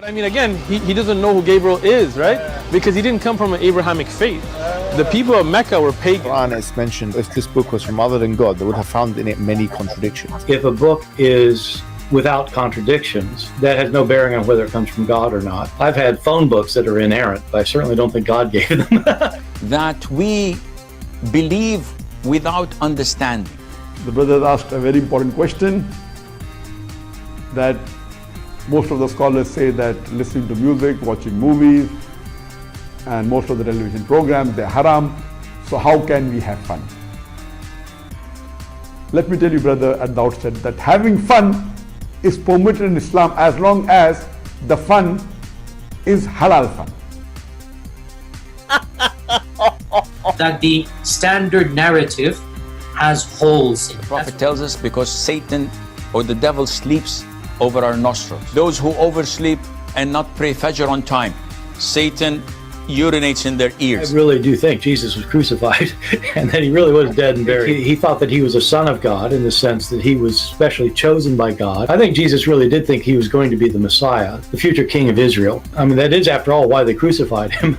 But I mean, again, he doesn't know who Gabriel is, right? Because he didn't come from an Abrahamic faith. The people of Mecca were pagan. Quran is mentioned, if this book was from other than God, they would have found in it many contradictions. If a book is without contradictions, that has no bearing on whether it comes from God or not. I've had phone books that are inerrant, but I certainly don't think God gave them. That we believe without understanding. The brother asked a very important question, that most of the scholars say that listening to music, watching movies, and most of the television programs, they're haram. So how can we have fun? Let me tell you, brother, at the outset, that having fun is permitted in Islam as long as the fun is halal fun. That the standard narrative has holes in it. The Prophet tells us because Satan or the devil sleeps over our nostrils. Those who oversleep and not pray Fajr on time, Satan urinates in their ears. I really do think Jesus was crucified and that he really was dead and buried. He thought that he was a son of God in the sense that he was specially chosen by God. I think Jesus really did think he was going to be the Messiah, the future king of Israel. I mean, that is, after all, why they crucified him.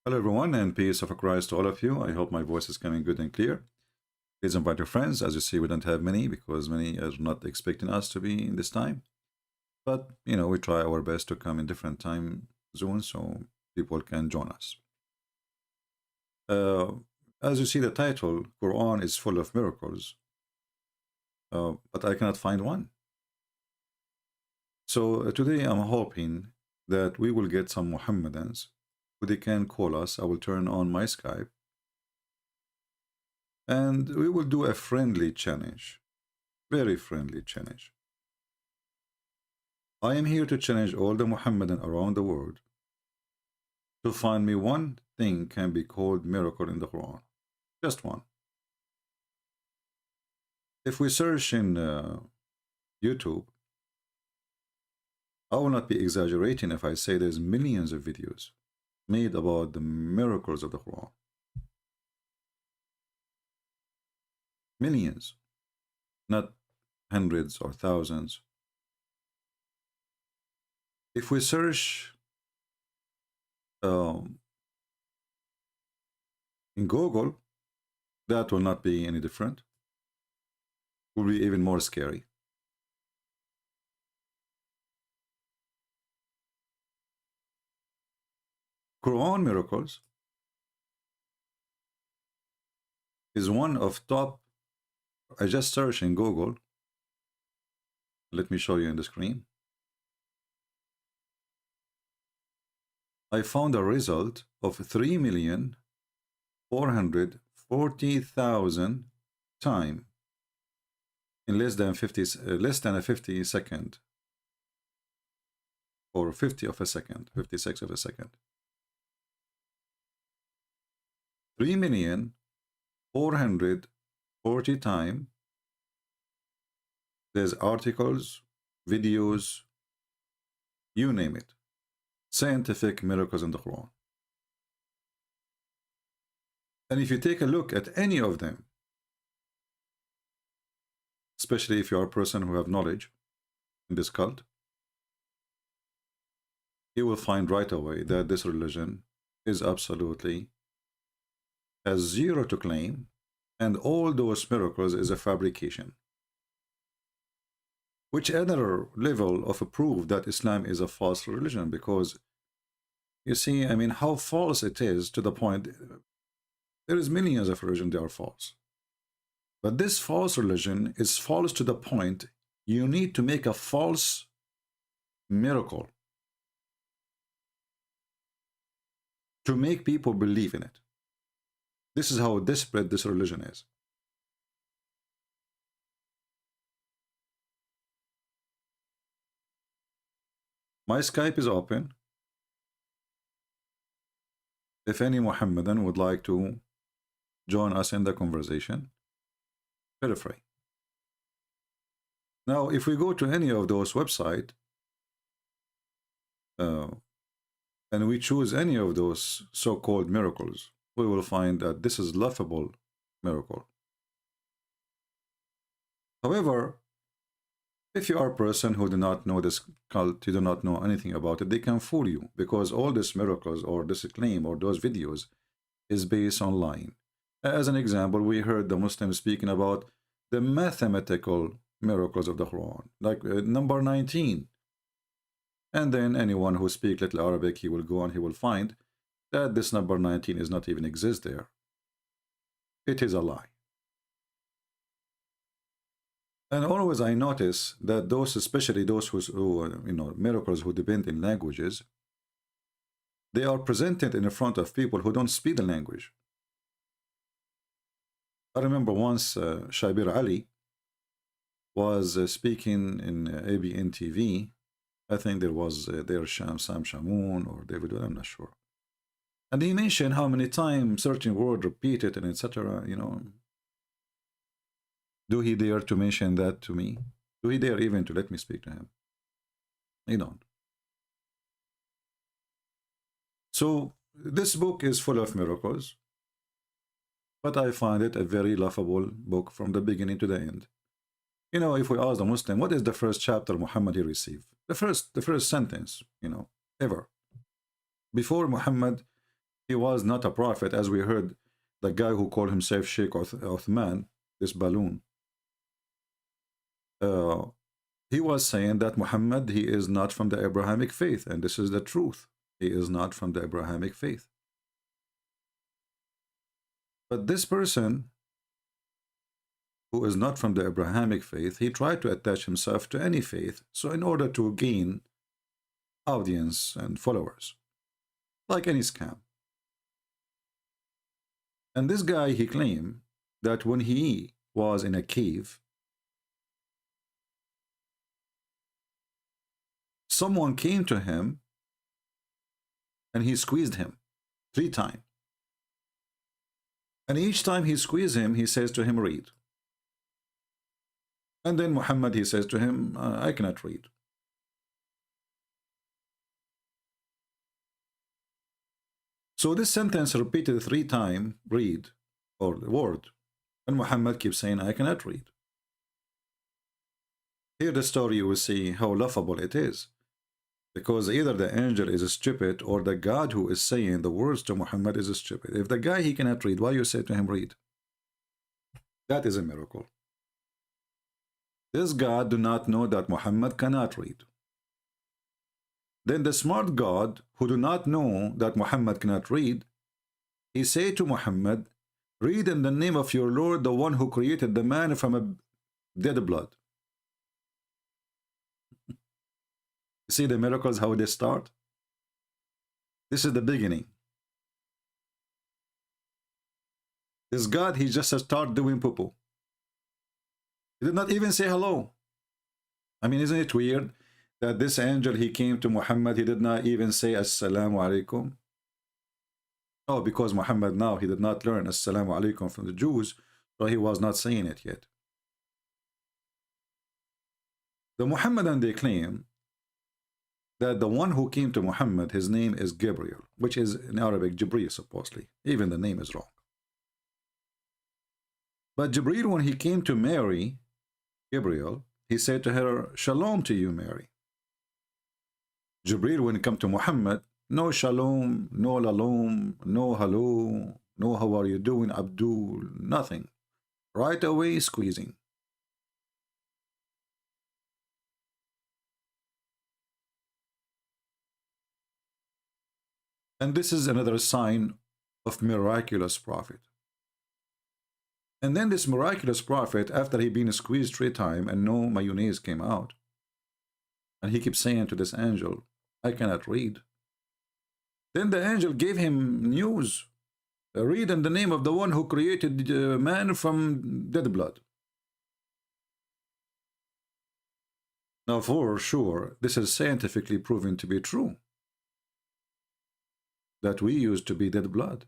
Hello everyone, and peace of Christ to all of you. I hope my voice is coming good and clear. Please invite your friends. As you see, we don't have many because many are not expecting us to be in this time. But, you know, we try our best to come in different time zones so people can join us. As you see the title, Quran is full of miracles. But I cannot find one. So today I'm hoping that we will get some Muhammadans who they can call us. I will turn on my Skype and we will do a friendly challenge, very friendly challenge. I am here to challenge all the Muhammadan around the world to find me one thing can be called miracle in the Quran, just one. If we search in YouTube, I will not be exaggerating if I say there's millions of videos made about the miracles of the Quran. Millions, not hundreds or thousands. If we search in Google, that will not be any different. It will be even more scary. Quran miracles is one of top. I just searched in Google. Let me show you on the screen. I found a result of 3,440,000 time in less than a 50 second, or 50 of a second, 56 of a second. 3,440,000 times. There's articles, videos, you name it. Scientific miracles in the Quran. And if you take a look at any of them, especially if you are a person who have knowledge in this cult, you will find right away that this religion is absolutely has zero to claim, and all those miracles is a fabrication. Which other level of a proof that Islam is a false religion? Because you see, I mean, how false it is to the point there is millions of religions that are false. But this false religion is false to the point you need to make a false miracle to make people believe in it. This is how desperate this religion is. My Skype is open. If any Muhammadan would like to join us in the conversation, feel free. Now, if we go to any of those websites, and we choose any of those so-called miracles, we will find that this is laughable miracle. However, if you are a person who do not know this cult, you do not know anything about it, they can fool you, because all these miracles or this claim or those videos is based on lying. As an example, we heard the Muslims speaking about the mathematical miracles of the Quran, like number 19. And then anyone who speaks little Arabic, he will go and he will find that this number 19 is not even exist there. It is a lie. And always I notice that those, especially those who miracles who depend in languages, they are presented in front of people who don't speak the language. I remember once Shabir Ali was speaking in ABN TV. I think there was there Sam Shamoun or David, I'm not sure. And he mentioned how many times certain word repeated and etc. Do he dare to mention that to me? Do he dare even to let me speak to him? He don't. So this book is full of miracles, but I find it a very laughable book from the beginning to the end. If we ask a Muslim, what is the first chapter Muhammad he received? The first sentence, ever. Before Muhammad, he was not a prophet, as we heard the guy who called himself Sheikh Uthman, this balloon. He was saying that Muhammad, he is not from the Abrahamic faith, and this is the truth. He is not from the Abrahamic faith. But this person who is not from the Abrahamic faith, he tried to attach himself to any faith, so in order to gain audience and followers, like any scam. And this guy, he claimed that when he was in a cave, someone came to him and he squeezed him 3 times. And each time he squeezed him, he says to him, read. And then Muhammad, he says to him, I cannot read. So this sentence repeated 3 times, read, or word. And Muhammad keeps saying, I cannot read. Here the story, you will see how laughable it is. Because either the angel is stupid or the God who is saying the words to Muhammad is stupid. If the guy, he cannot read, why you say to him, read? That is a miracle. This God do not know that Muhammad cannot read. Then the smart God who do not know that Muhammad cannot read, he say to Muhammad, read in the name of your Lord, the one who created the man from a dead blood. See the miracles, how they start? This is the beginning. This God, he just start doing poo-poo. He did not even say hello. I mean, isn't it weird that this angel, he came to Muhammad, he did not even say Assalamu alaikum? Oh, because Muhammad now, he did not learn Assalamu alaikum from the Jews, so he was not saying it yet. The Muhammadan, they claim that the one who came to Muhammad, his name is Gabriel, which is in Arabic Jibreel, supposedly. Even the name is wrong. But Jibreel, when he came to Mary, Gabriel, he said to her, Shalom to you, Mary. Jibreel, when he come to Muhammad, no shalom, no lalom, no hello, no how are you doing, Abdul, nothing. Right away, squeezing. And this is another sign of miraculous prophet. And then this miraculous prophet, after he been squeezed 3 times and no mayonnaise came out, and he keeps saying to this angel, I cannot read. Then the angel gave him news. Read in the name of the one who created man from dead blood. Now for sure, this is scientifically proven to be true. That we used to be dead blood.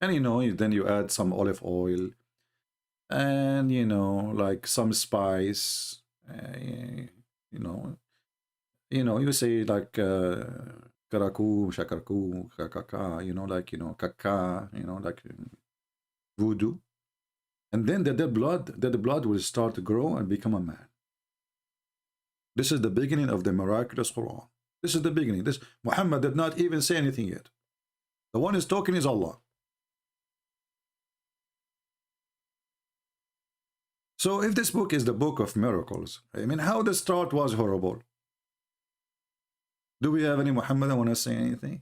And then you add some olive oil and like some spice, you know, you say like karaku, shakarku, kakaka, you know, like, you know, kaka, you know, like voodoo. And then the dead blood will start to grow and become a man. This is the beginning of the miraculous Quran. This is the beginning. This Muhammad did not even say anything yet. The one who's talking is Allah. So if this book is the book of miracles, I mean, how the start was horrible. Do we have any Muhammadan want to say anything?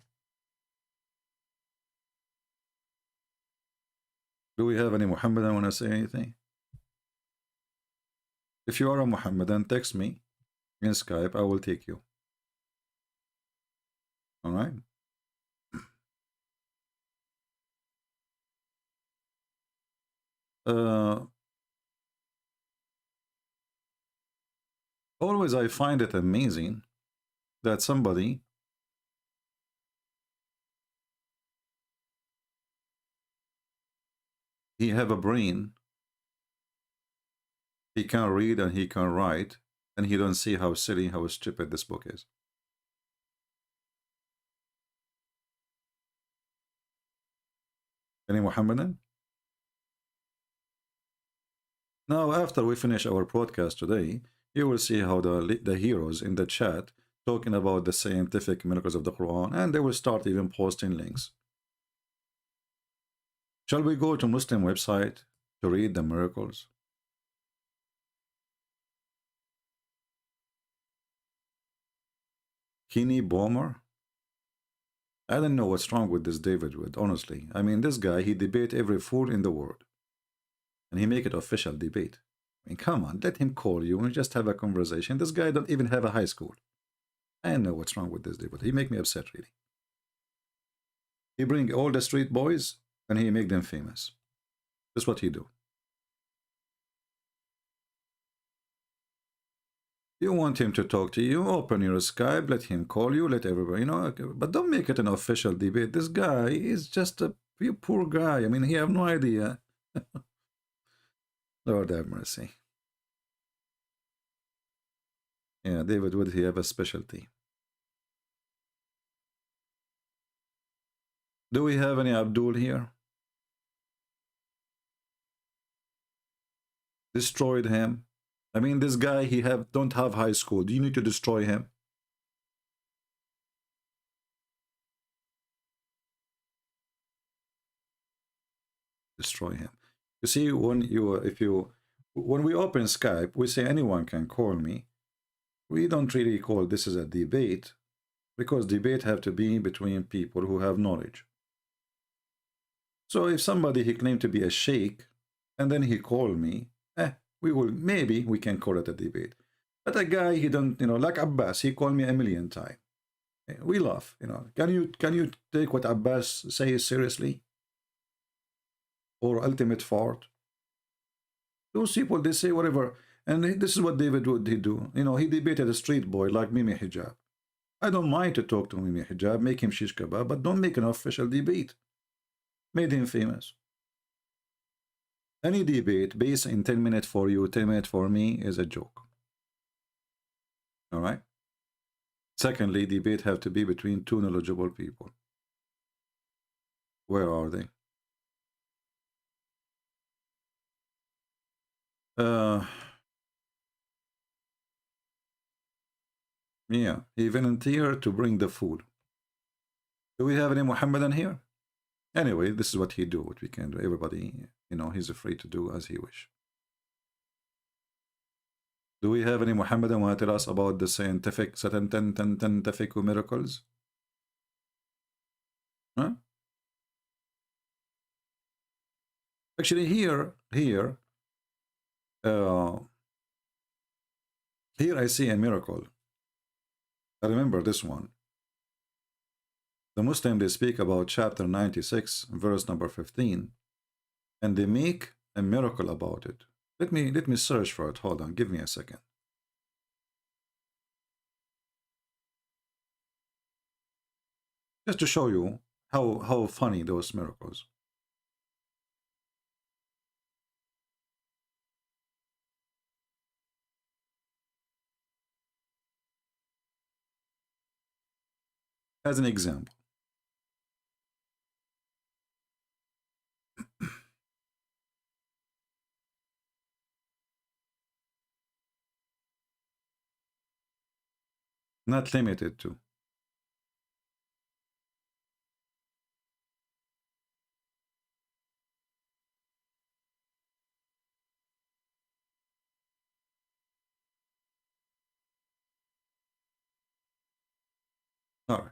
Do we have any Muhammadan want to say anything? If you are a Muhammadan, text me in Skype. I will take you. All right. Always I find it amazing that somebody he have a brain, he can read and he can write, and he don't see how silly, how stupid this book is. Any Muhammadan? Now, after we finish our podcast today, you will see how the heroes in the chat talking about the scientific miracles of the Quran, and they will start even posting links. Shall we go to Muslim website to read the miracles? Kini Bomer? I don't know what's wrong with this David Wood, honestly. I mean, this guy, he debate every fool in the world. And he make it official debate. I mean, come on, let him call you and just have a conversation. This guy don't even have a high school. I don't know what's wrong with this David. He make me upset, really. He bring all the street boys and he make them famous. That's what he do. You want him to talk to you, open your Skype, let him call you, let everybody, you know, but don't make it an official debate. This guy is just a poor guy. I mean, he have no idea. Lord have mercy. Yeah, David, would he have a specialty? Do we have any Abdul here? Destroyed him. I mean, this guy, he don't have high school. Do you need to destroy him? Destroy him. You see, when we open Skype, we say anyone can call me. We don't really call this as a debate, because debate have to be between people who have knowledge. So if somebody he claimed to be a sheikh, and then he called me, maybe we can call it a debate. But a guy, he don't, you know, like Abbas, he called me a million times. We laugh, you know. Can you take what Abbas says seriously? Or ultimate fart? Those people, they say whatever. And this is what David would he do. You know, he debated a street boy like Mimi Hijab. I don't mind to talk to Mimi Hijab, make him shish kebab, but don't make an official debate. Made him famous. Any debate based in 10 minutes for you, 10 minutes for me is a joke. All right? Secondly, debate have to be between two knowledgeable people. Where are they? Yeah, he volunteered to bring the food. Do we have any Muhammadan here? Anyway, this is what he do, what we can do. Everybody, you know, he's free to do as he wish. Do we have any Muhammadan want to tell us about the scientific miracles? Huh? Actually, here I see a miracle. I remember this one. The Muslim, they speak about chapter 96, verse number 15, and they make a miracle about it. Let me search for it. Hold on, give me a second. Just to show you how funny those miracles. as an example. Not limited to. All right.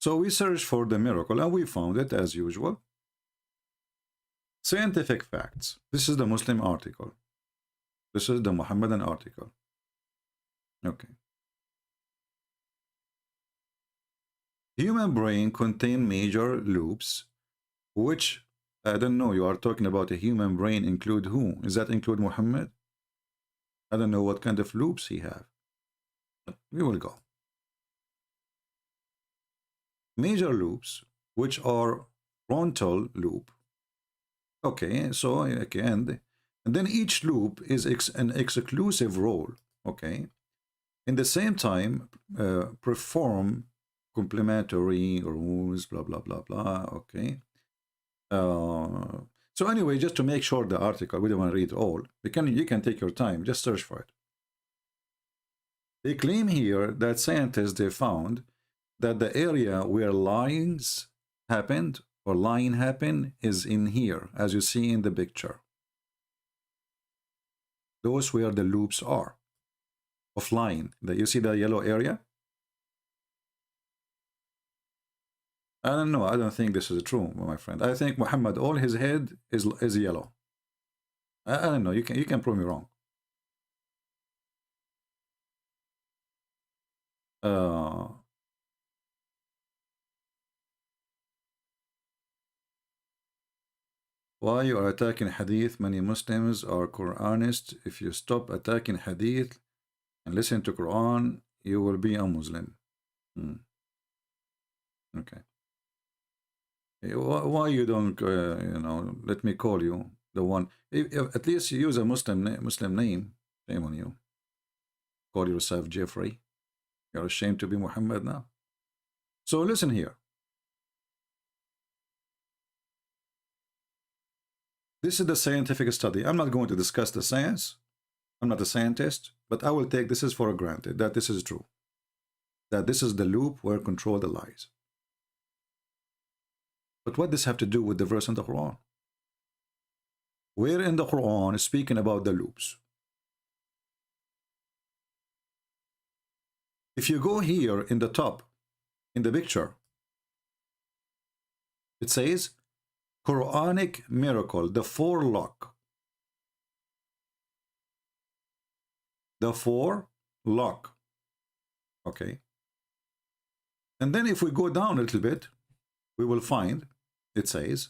So we searched for the miracle and we found it as usual. Scientific facts. This is the Muslim article. This is the Muhammadan article. Okay. Human brain contain major loops, which, I don't know, you are talking about a human brain include who? Does that include Muhammad? I don't know what kind of loops he have. We will go. Major loops, which are frontal loop. Okay, so okay, and then each loop is an exclusive role. Okay, in the same time, perform complementary rules. Blah blah blah blah. Okay. So anyway, just to make sure the article, we don't want to read all. You can take your time. Just search for it. They claim here that scientists they found that the area where lines happened or line happen is in here, as you see in the picture. Those where the loops are of line. That you see the yellow area? I don't know. I don't think this is true, my friend. I think Muhammad, all his head is yellow. I don't know. You can prove me wrong. Why you are attacking Hadith? Many Muslims are Quranists. If you stop attacking Hadith and listen to Quran, you will be a Muslim. Okay. Why you don't, you know, let me call you the one. At least you use a Muslim name. Shame on you. Call yourself Jeffrey. You're ashamed to be Muhammad now. So listen here. This is the scientific study. I'm not going to discuss the science. I'm not a scientist, but I will take this is for granted that this is true. That this is the loop where control the lies. But what does this have to do with the verse in the Quran? Where in the Quran is speaking about the loops? If you go here in the top, in the picture, it says Quranic miracle, the forelock. The forelock. Okay. And then if we go down a little bit, we will find it says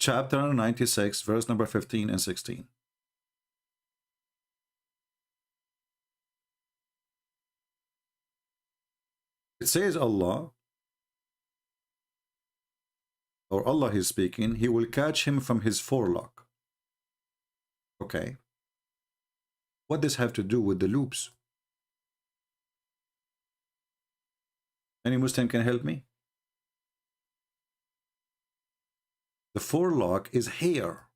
chapter 96, verse number 15 and 16. It says Allah, or Allah is speaking, he will catch him from his forelock. Okay. What does have to do with the loops? Any Muslim can help me? The forelock is hair.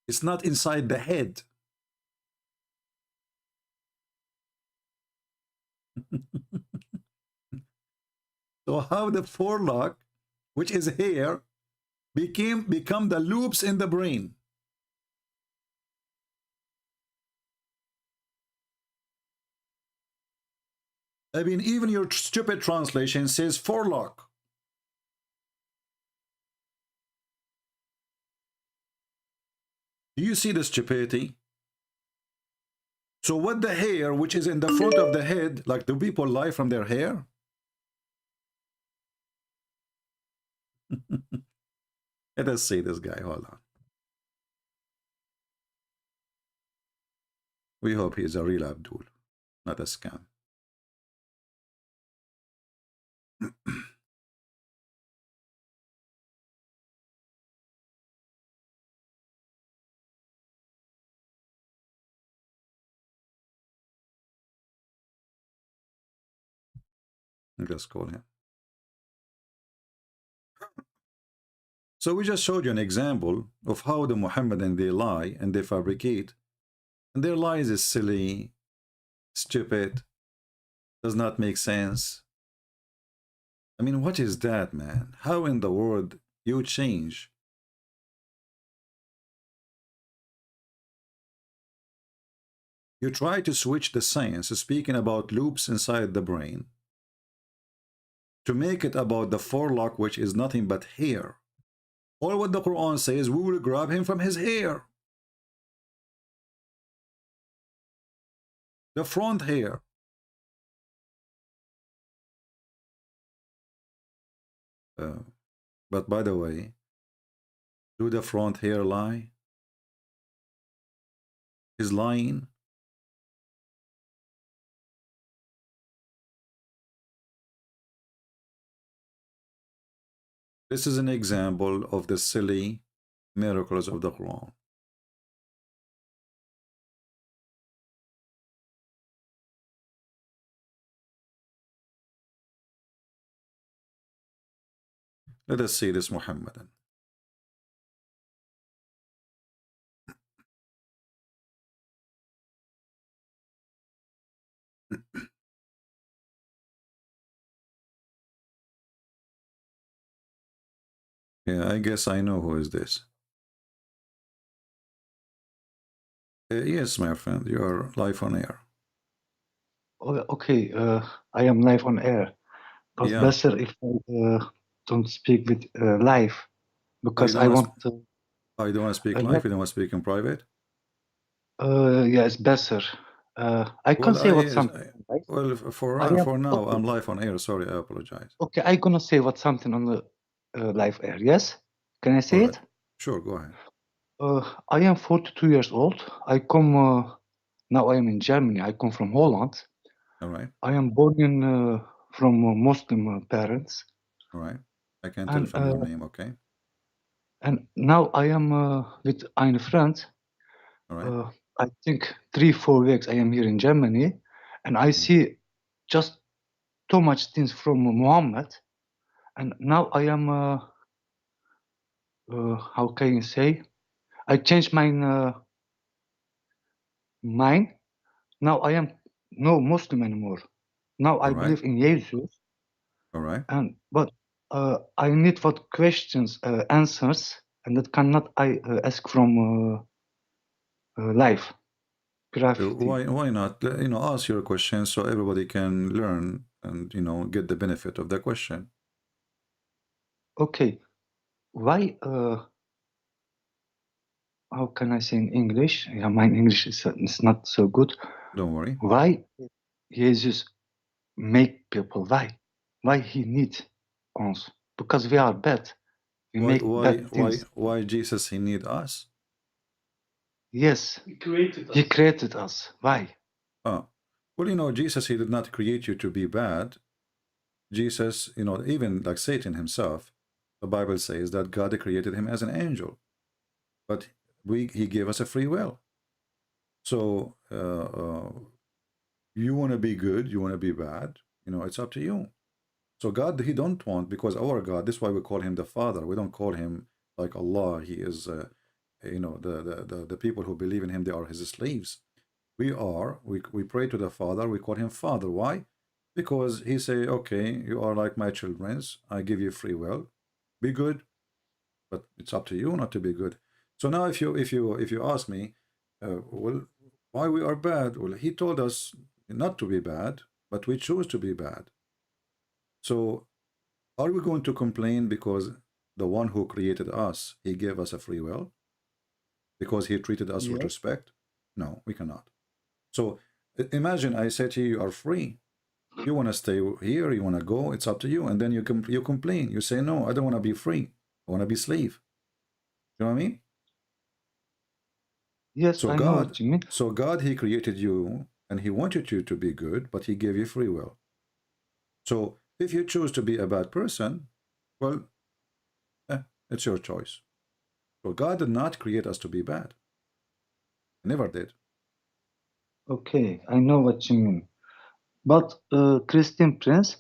It's not inside the head. So how the forelock, which is hair, become the loops in the brain? I mean, even your stupid translation says forelock. Do you see the stupidity? So what the hair, which is in the front of the head, like do people lie from their hair? Let us see this guy. Hold on. We hope he is a real Abdul, not a scam. Let's call him. So we just showed you an example of how the Mohammedan, they lie and they fabricate. And their lies is silly, stupid, does not make sense. I mean, what is that, man? How in the world you change? You try to switch the science, speaking about loops inside the brain, to make it about the forelock, which is nothing but hair. All what the Quran says, we will grab him from his hair. The front hair. But by the way, do the front hair lie? Is lying? This is an example of the silly miracles of the Quran. Let us see this Muhammadan. Yeah, I guess I know who is this. Yes, my friend, you are live on air. Okay, I am live on air, but Yeah. better if I don't speak with live, because don't I wanna want to. I don't want to speak I live. You don't want to speak in private. Yeah, it's better. I can Well, say what something. Right? well, I am, for now, okay. I'm live on air. Sorry, I apologize. Okay, I'm gonna say what something on the live air. Yes, can I say All right. it? Sure, go ahead. I am 42 years old. I come now. I am in Germany. I come from Holland. All right. I am born in from Muslim parents. All right. I can tell from your name, okay? And now I am with eine friend. All right. I think 3-4 weeks I am here in Germany, and I see just too much things from Muhammad. And now I am, how can you say? I changed my mind. Now I am no Muslim anymore. Now I All right. believe in Jesus. All right. And but I need what questions, answers, and that cannot I ask from life. Why not? Ask your question so everybody can learn and get the benefit of the question. Okay, why? How can I say in English? Yeah, my English is not so good. Don't worry. Why Jesus make people? Why he need us? Because we are bad. We make bad things. Why Jesus he need us? Yes, he created us. Why? Oh, well, Jesus, he did not create you to be bad. Jesus, even like Satan himself, the Bible says that God created him as an angel, but he gave us a free will. So you want to be good, you want to be bad, it's up to you. So God, he don't want, because our God, this is why we call him the Father. We don't call him like Allah. He is, the people who believe in him, they are his slaves. We pray to the Father, we call him Father. Why? Because he say, okay, you are like my children, I give you free will, be good, but it's up to you not to be good. So now if you ask me, well, why we are bad? Well, he told us not to be bad, but we choose to be bad. So are we going to complain because the one who created us, he gave us a free will? Because he treated us with respect? No, we cannot. So imagine I say to you, you are free. You want to stay here, you want to go, it's up to you. And then you complain. You say, no, I don't want to be free. I want to be slave. You know what I mean? Yes, I know what you mean. So God, he created you and he wanted you to be good, but he gave you free will. So if you choose to be a bad person, well, it's your choice. So God did not create us to be bad. Never did. Okay, I know what you mean. But Christian Prince,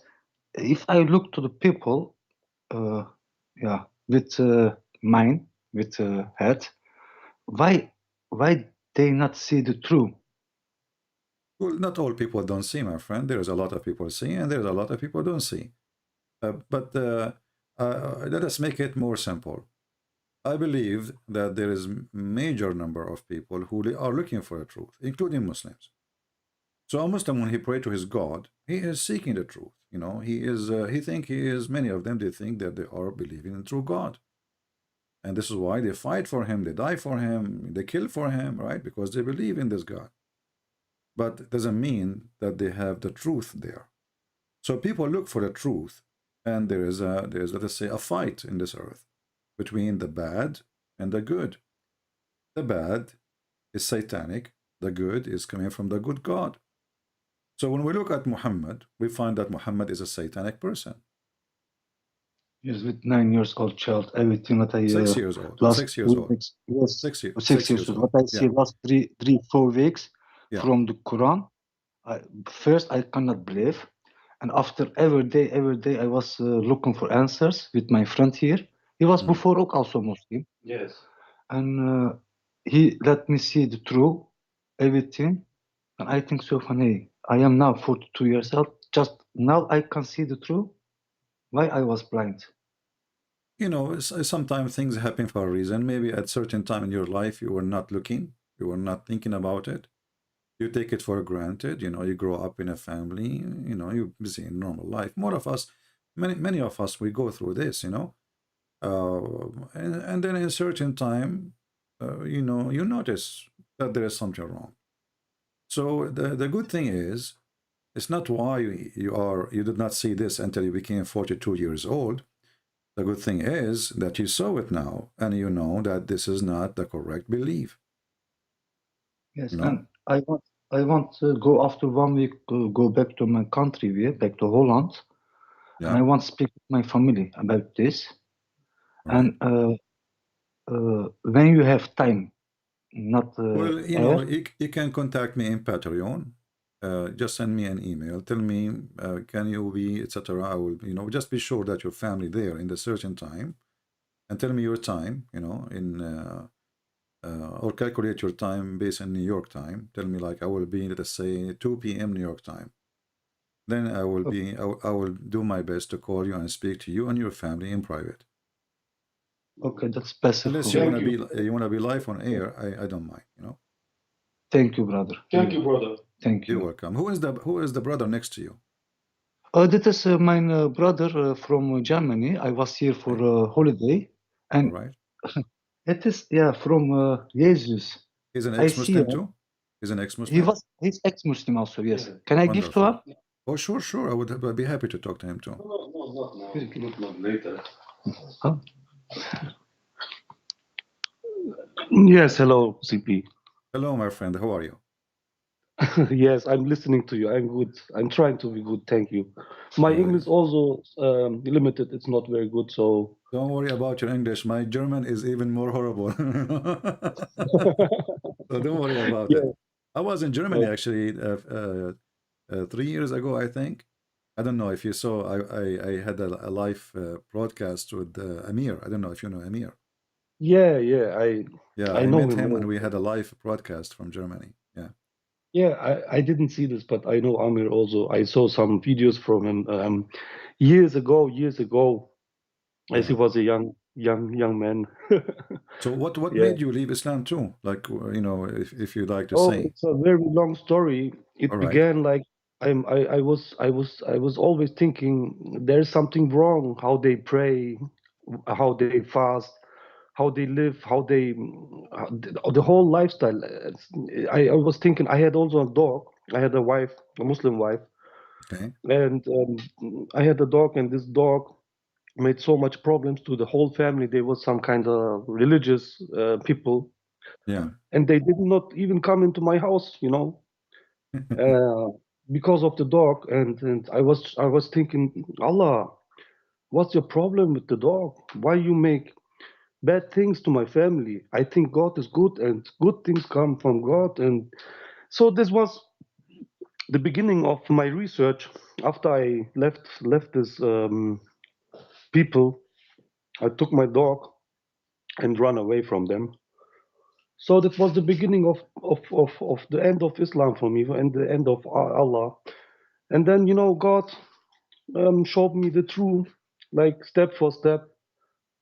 if I look to the people, yeah, with mind, with head, why they not see the truth? Well, not all people don't see, my friend. There's a lot of people see, and there's a lot of people don't see. But let us make it more simple. I believe that there is major number of people who are looking for the truth, including Muslims. So a Muslim, when he pray to his God, he is seeking the truth. You know, many of them, they think that they are believing in true God. And this is why they fight for him, they die for him, they kill for him, right? Because they believe in this God. But it doesn't mean that they have the truth there. So people look for the truth, and there's let us say a fight in this earth between the bad and the good. The bad is satanic, the good is coming from the good God. So when we look at Muhammad, we find that Muhammad is a satanic person. Yes, with 9 years old child, everything that I 6 years old. last 6 years old. weeks, yes, 6 years years old. old. What I see Yeah. last 4 weeks Yeah. from the Quran. First, I cannot believe, and after every day, I was looking for answers with my friend here. He was before also Muslim. Yes. And he let me see the truth, everything. And I think so funny. I am now 42 years old. Just now I can see the truth. Why I was blind? You know, sometimes things happen for a reason. Maybe at certain time in your life, you were not looking, you were not thinking about it. You take it for granted. You know, you grow up in a family, you know, you're busy in normal life. More of us, many of us, we go through this, you know. And then in a certain time, you know, you notice that there is something wrong. So the good thing is, it's not why you did not see this until you became 42 years old. The good thing is that you saw it now, and you know that this is not the correct belief. Yes, You know? and I want to go after 1 week, go back to my country, back to Holland, and I Yeah. want to speak with my family about this. Right. And when you have time, not Well, you air. know, you can contact me in Patreon. Just send me an email. Tell me, can you be, etc. I will, you know, just be sure that your family there in the certain time, and tell me your time. You know, or calculate your time based on New York time. Tell me like I will be, let's say 2 p.m. New York time. Then I will be, I will do my best to call you and speak to you and your family in private. Okay, that's best. Unless you want to be live on air, I don't mind. You know. Thank you, brother. Thank you, brother. Thank You're you. welcome. Who is the brother next to you? That is my brother from Germany. I was here for holiday, All and right. it is from Jesus. He's an I see. ex-Muslim too. He's an ex-Muslim. He's ex-Muslim also. Yes. Can I give to Wonderful. him? Oh, sure. I'd be happy to talk to him too. Not later. Huh? Yes, hello, CP. Hello, my friend. How are you? Yes, I'm listening to you. I'm good. I'm trying to be good. Thank you. My English also limited. It's not very good. So Don't worry about your English. My German is even more horrible. So don't worry about yeah. it. I was in Germany Oh, actually 3 years ago, I think. I don't know if you saw. I had a live broadcast with Amir. I don't know if you know Amir. yeah. Yeah, I I know met him. him and we had a live broadcast from Germany. Yeah. Yeah, I didn't see this, but I know Amir also. I saw some videos from him years ago. As he Yeah. was a young man. So what Yeah. made you leave Islam too? Like, you know, if you'd like to Oh, say. it's a very long story. All It right. began like I was always thinking there's something wrong. How they pray, how they fast, how they live, the whole lifestyle. I was thinking I had also a dog. I had a wife, a Muslim wife, Okay. and I had a dog, and this dog made so much problems to the whole family. They were some kind of religious people, Yeah. and they did not even come into my house. Uh, because of the dog, and I was thinking, Allah, what's your problem with the dog? Why you make bad things to my family? I think God is good, and good things come from God. And so this was the beginning of my research, after I left this people, I took my dog and ran away from them. So that was the beginning of the end of Islam for me and the end of Allah. And then, you know, God showed me the truth, like step for step.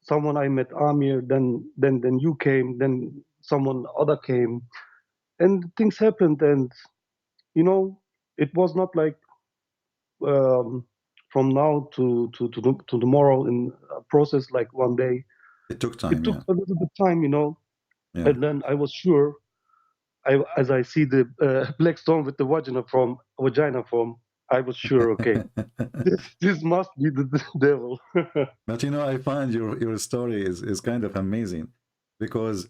Someone I met, Amir, then you came, then someone other came, and things happened. And you know, it was not like um, from now to tomorrow in a process like one day. It took It time, took yeah. a little bit time, you know, Yeah. and then I was sure. As I see the black stone with the vagina form, I was sure, okay, this must be the devil. But you know, I find your story is kind of amazing because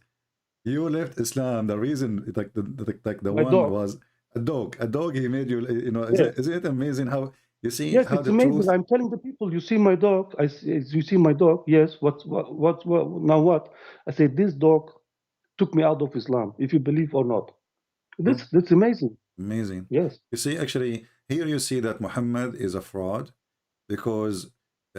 you left Islam. The reason, like the My one dog. was a dog. A dog. He made you. You know, Yeah. isn't it amazing how you see Yes, how it's the amazing. truth. I'm telling the people, you see my dog. You see my dog. Yes. What? Now what? I say this dog took me out of Islam. If you believe or not, True. that's amazing. Amazing. Yes. You see, actually, here you see that Muhammad is a fraud because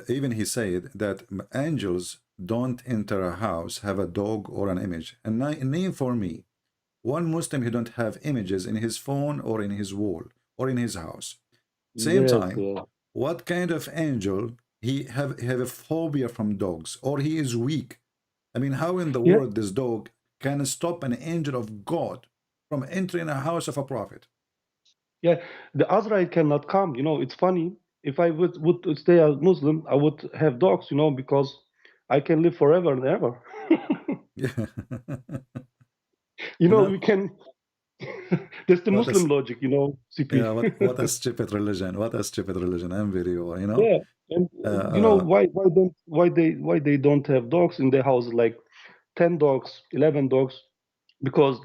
even he said that angels don't enter a house, have a dog or an image. And name for me one Muslim who don't have images in his phone or in his wall or in his house. Same Yes. time, what kind of angel he have a phobia from dogs or he is weak? I mean, how in the Yeah. world this dog can stop an angel of God from entering a house of a prophet? Yeah. The Azrael cannot come. You know, it's funny. If I would stay a Muslim, I would have dogs. You know, because I can live forever and ever. Yeah. You You know, know you can. That's the what Muslim is logic. You know, CP. yeah, what a stupid religion. What a stupid religion. Envy you, you know? Yeah, and Uh, you know uh, why they don't have dogs in their house, like 10 dogs, 11 dogs, because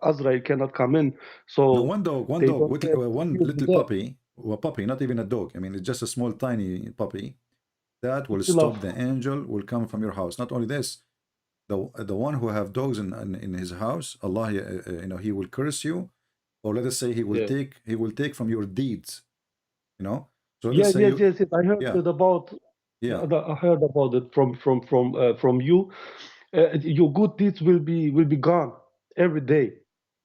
Azrael cannot come in, no, so one they dog, don't have one fear of the little dead. puppy, well, puppy, not even a dog. I mean, it's just a small, tiny puppy that will It's enough. stop the angel will come from your house. Not only this, the one who have dogs in his house, Allah, you know, he will curse you, or let us say Yeah, he will take from your deeds, you know. So let us yeah, say yes, you, yes, yes. I heard yeah, it about. yeah, I heard about it from you. Your good deeds will be gone every day.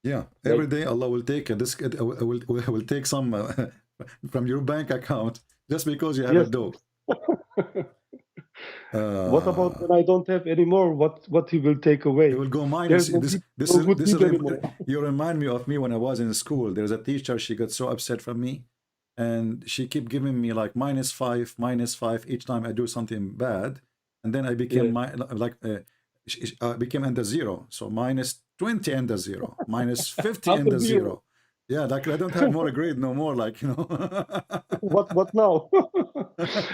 yeah. Every Like day Allah will take this, will take some from your bank account just because you have a yes. dog. What about Uh, when I don't have anymore? What he will take It away? will go minus. There's no This no is good deed anymore. you remind me of me when I was in school. There's a teacher. She got so upset from me, and she kept giving me like minus five each time I do something bad, and then I became Yeah, like became under zero. So minus 20 under zero, minus 50 after under zero. zero. Yeah, like I don't have more grade no more. Like you know. What now?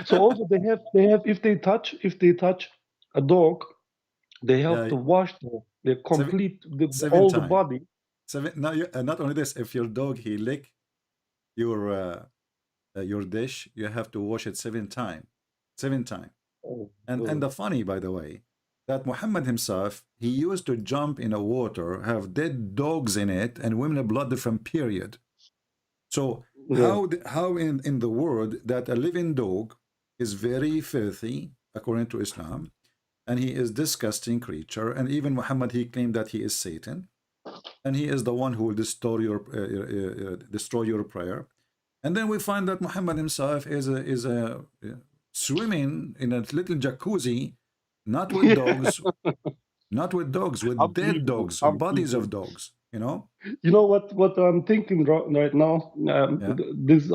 So also they have if they touch a dog, they have Yeah, to wash the seven complete seven all the time. body. Seven. Now, not only this, if your dog he lick your dish, you have to wash it 7 times. 7 times. Oh, And the funny, by the way, that Muhammad himself, he used to jump in a water, have dead dogs in it, and women blood from period. So yeah, how in the world that a living dog is very filthy according to Islam, and he is disgusting creature, and even Muhammad he claimed that he is Satan, and he is the one who will destroy your prayer. And then we find that Muhammad himself is a swimming in a little jacuzzi, not with yeah. dogs, not with dogs, with dead Unbelievable, dogs, bodies of unbelievable. dogs. You know? You know what I'm thinking right now? Yeah, This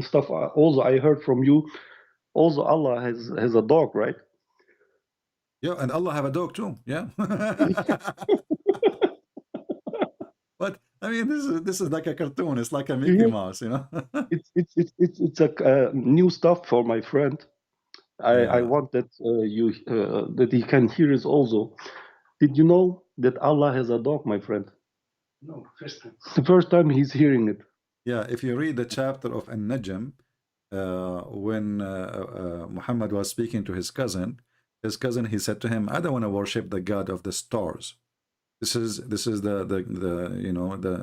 stuff also I heard from you. Also, Allah has a dog, right? yeah. And Allah have a dog too. Yeah. But I mean, this is like a cartoon. It's like a Mickey Yeah, Mouse. You know? it's a new stuff for my friend. I Yeah. want that that he can hear it also. Did you know that Allah has a dog, my friend? No, first time. The first time he's hearing it. Yeah, if you read the chapter of An-Najm, when Muhammad was speaking to his cousin, he said to him, "I don't want to worship the God of the stars. This is the you know the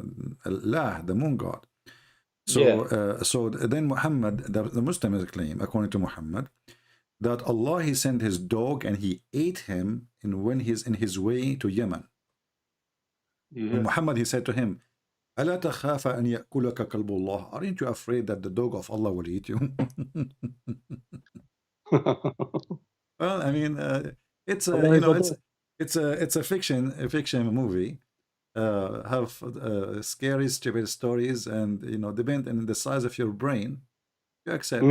Allah, the moon god." So then Muhammad, the Muslims claim, according to Muhammad, that Allah, he sent his dog and he ate him when he's in his way to Yemen. When Muhammad, he said to him, ألا تخاف أن يأكلك كلب الله? Aren't you afraid that the dog of Allah will eat you? Well, I mean, it's a it's a fiction movie. Have scary, stupid stories, and depend on the size of your brain, you accept.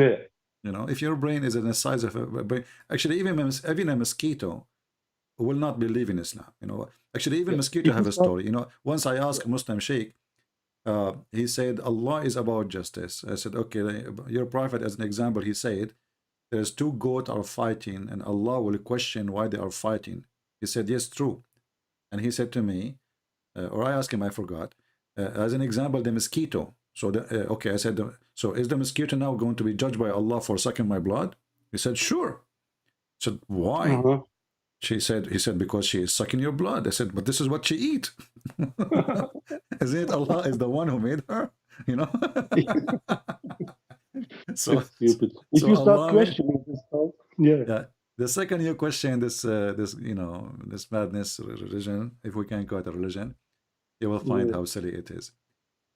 If your brain is in the size of a brain, actually, even a mosquito will not believe in Islam. Actually, even mosquito have a story. Once I asked Muslim Sheikh, he said Allah is about justice. I said, okay, your prophet, as an example, he said there's two goats are fighting, and Allah will question why they are fighting. He said, yes, true. And he said to me, or I asked him, I forgot, as an example, the mosquito. So, okay, I said, so is the mosquito now going to be judged by Allah for sucking my blood? He said, sure. I said, why? He said, because she is sucking your blood. I said, but this is what she eat. Isn't it Allah is the one who made her? So stupid. If you start questioning this stuff, yeah. The second you question this madness religion, if we can call it a religion, you will find how silly it is.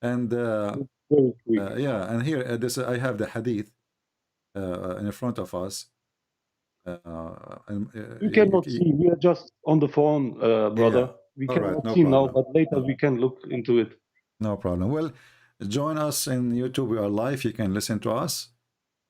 And and here this I have the hadith in front of us. We cannot see. We are just on the phone, brother. We cannot see now, but later we can look into it. No problem. Well, join us in YouTube. We are live. You can listen to us.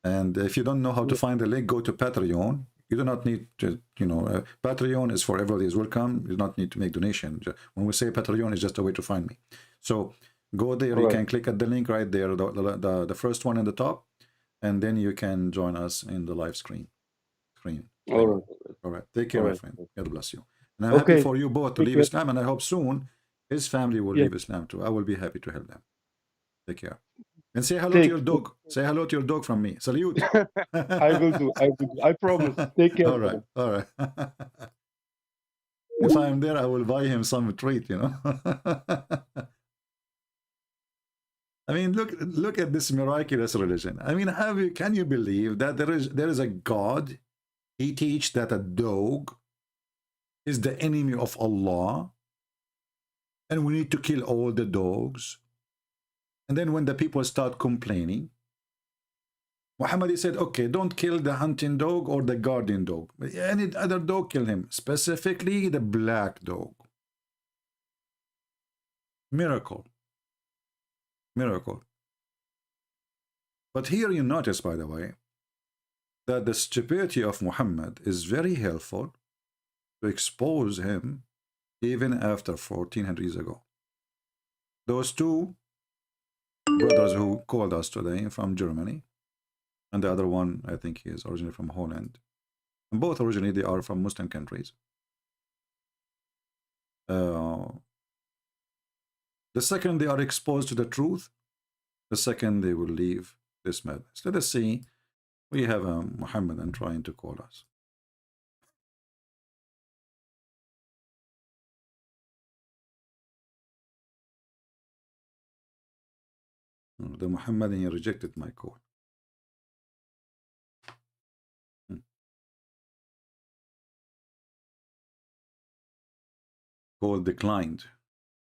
And if you don't know how to find the link, go to Patreon. You do not need to, Patreon is for everybody is welcome. You do not need to make donation. When we say Patreon, it's just a way to find me. So go there. You can click at the link right there, the first one in the top, and then you can join us in the live screen. All right. Take care, my friend. God bless you. And I'm happy for you both to leave Islam, and I hope soon his family will leave Islam too. I will be happy to help them. Take care. And say hello to your dog. Say hello to your dog from me. Salute. I will do. I promise. Take care. All right. If I'm there, I will buy him some treat, I mean, look at this miraculous religion. I mean, can you believe that there is a God? He teaches that a dog is the enemy of Allah, and we need to kill all the dogs. And then when the people start complaining, Muhammad said, okay, don't kill the hunting dog or the guardian dog. Any other dog, kill him. Specifically, the black dog. Miracle. But here you notice, by the way, that the stupidity of Muhammad is very helpful to expose him even after 1400 years ago. Those two brothers who called us today from Germany, and the other one, I think he is originally from Holland, and both originally they are from Muslim countries. The second they are exposed to the truth, the second they will leave this madness. Let us see. We have a Muhammadan trying to call us. The Muhammadan rejected my call. Call declined.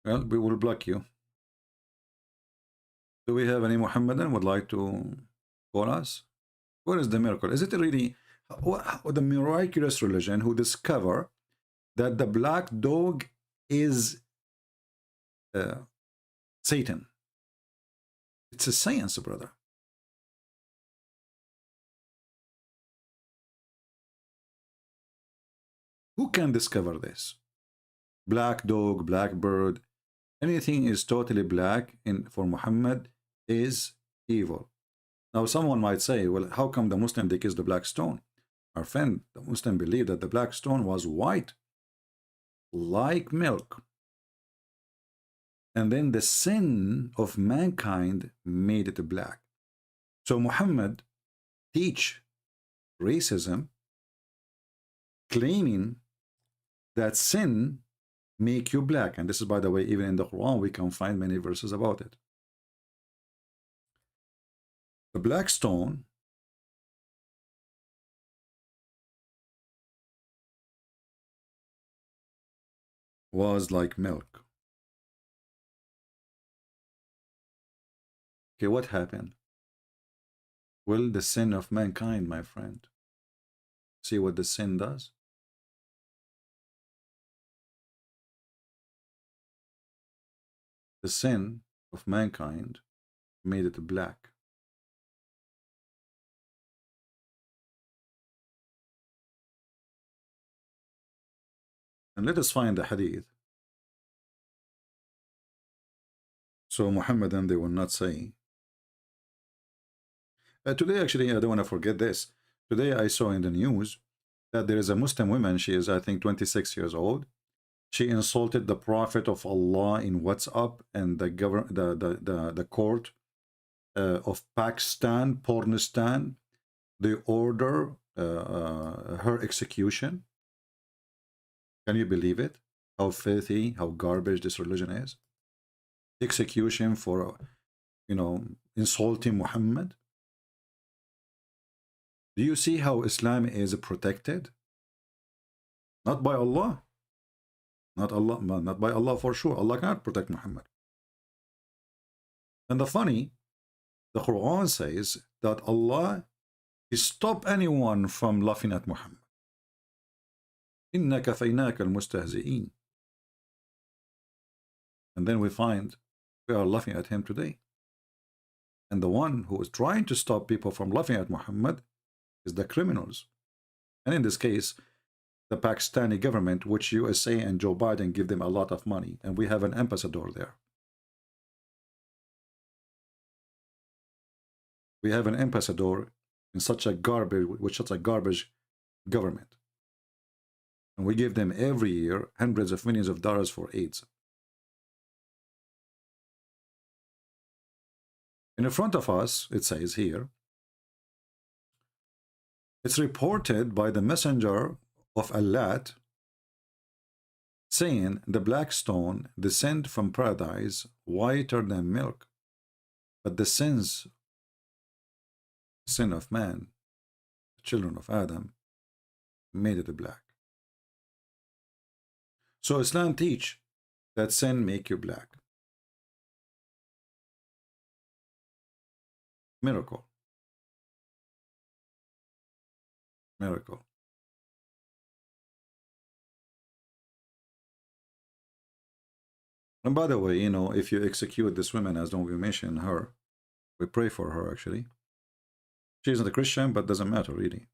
Well, we will block you. Do we have any Muhammadan would like to call us? What is the miracle? Is it really the miraculous religion who discover that the black dog is Satan? It's a science, brother. Who can discover this? Black dog, black bird, anything is totally black for Muhammad is evil. Now someone might say, well, how come the Muslim they kiss the black stone? Our friend, the Muslim believed that the black stone was white, like milk. And then the sin of mankind made it black. So Muhammad teach racism, claiming that sin make you black. And this is, by the way, even in the Quran, we can find many verses about it. The black stone was like milk. Okay, what happened? Well, the sin of mankind, my friend. See what the sin does? The sin of mankind made it black. And let us find the hadith. So Muhammadan, they will not say. Today, actually, I don't want to forget this. Today, I saw in the news that there is a Muslim woman. She is, I think, 26 years old. She insulted the Prophet of Allah in WhatsApp, and the court of Pakistan, Pornistan, they order her execution. Can you believe it? How filthy, how garbage this religion is. Execution for, insulting Muhammad. Do you see how Islam is protected? Not by Allah. Not by Allah for sure. Allah cannot protect Muhammad. And the Quran says that Allah stop anyone from laughing at Muhammad. إِنَّا كَفَيْنَاكَ الْمُسْتَهْزِئِينَ. And then we find we are laughing at him today. And the one who is trying to stop people from laughing at Muhammad is the criminals. And in this case, the Pakistani government, which USA and Joe Biden give them a lot of money. And we have an ambassador there. We have an ambassador in such a garbage government. And we give them every year hundreds of millions of dollars for AIDS. In front of us, it says here, it's reported by the messenger of Allah saying, the black stone descend from paradise whiter than milk, but the sin of man, the children of Adam, made it black. So Islam teach that sin make you black. Miracle. Miracle. And by the way, if you execute this woman, as don't we mention her, we pray for her actually. She's not a Christian, but doesn't matter really.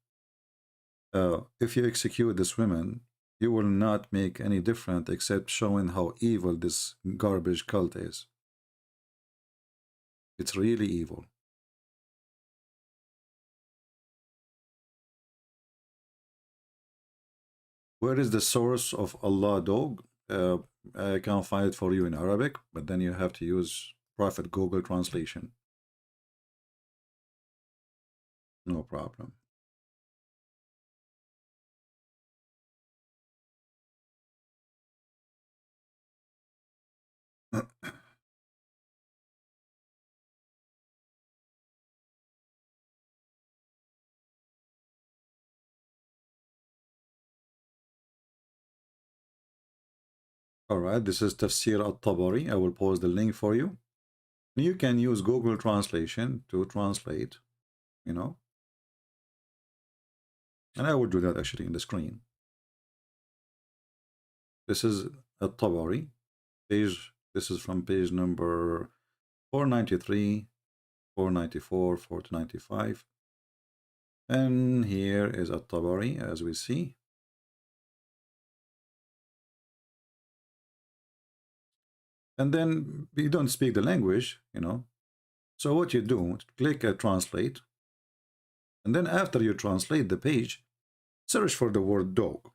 If you execute this woman, you will not make any difference except showing how evil this garbage cult is. It's really evil. Where is the source of Allah dog? I can't find it for you in Arabic, but then you have to use Prophet Google translation. No problem. All right, this is Tafsir al-Tabari. I will post the link for you. You can use Google Translation to translate, And I will do that actually in the screen. This is al-Tabari. This is from page number 493, 494, 495. And here is al-Tabari, as we see. And then you don't speak the language, So what you do, click translate. And then after you translate the page, search for the word dog.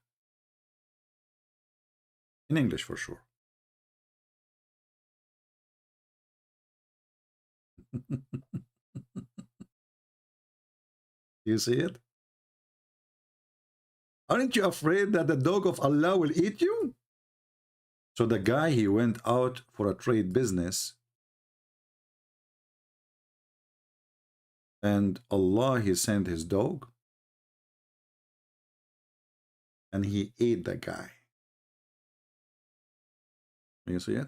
In English for sure. You see it? Aren't you afraid that the dog of Allah will eat you? So the guy, he went out for a trade business. and Allah, he sent his dog and he ate the guy. You see it?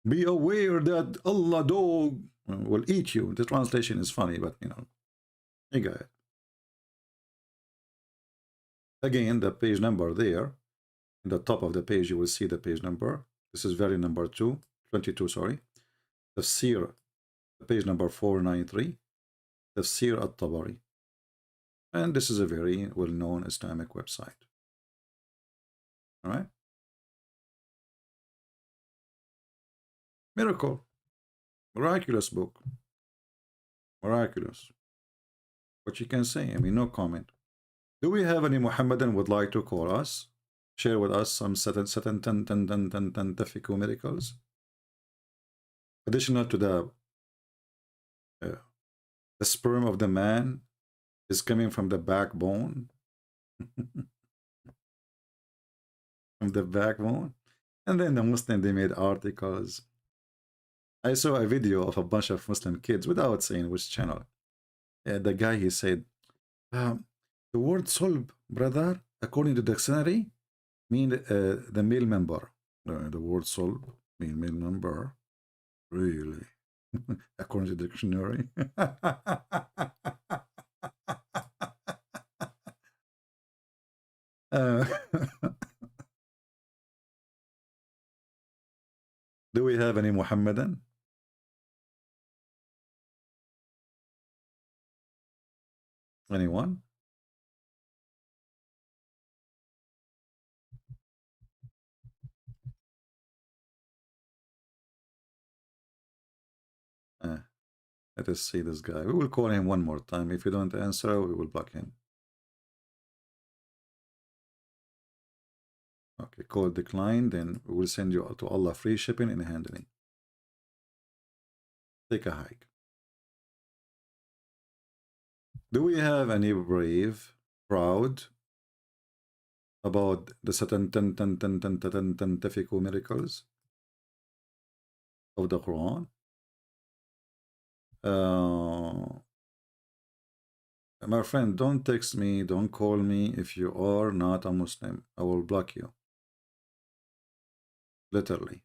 Be aware that Allah dog will eat you. The translation is funny, but you know, you got it. Again, the page number there, in the top of the page, you will see the page number. This is very number 22, sorry. Tafsir, page number 493, Tafsir at-Tabari. And this is a very well-known Islamic website. All right? Miracle. Miraculous book. Miraculous. What you can say, I mean, no comment. Do we have any Muhammadan would like to call us? Share with us some scientific miracles? Additional to the sperm of the man is coming from the backbone. From the backbone. And then the Muslim, they made articles. I saw a video of a bunch of Muslim kids without saying which channel. The guy, he said, the word solb, brother, according to the dictionary, mean the male member. The word solb mean male member. Really? According to the dictionary. Do we have any Muhammadan? Anyone? Let us see this guy. We will call him one more time. If you don't answer, we will block him. Okay, call decline. Then we will send you to Allah free shipping and handling. Take a hike. Do we have any brave, proud about the scientific miracles of the Quran? My friend, don't text me, don't call me if you are not a Muslim. I will block you. Literally.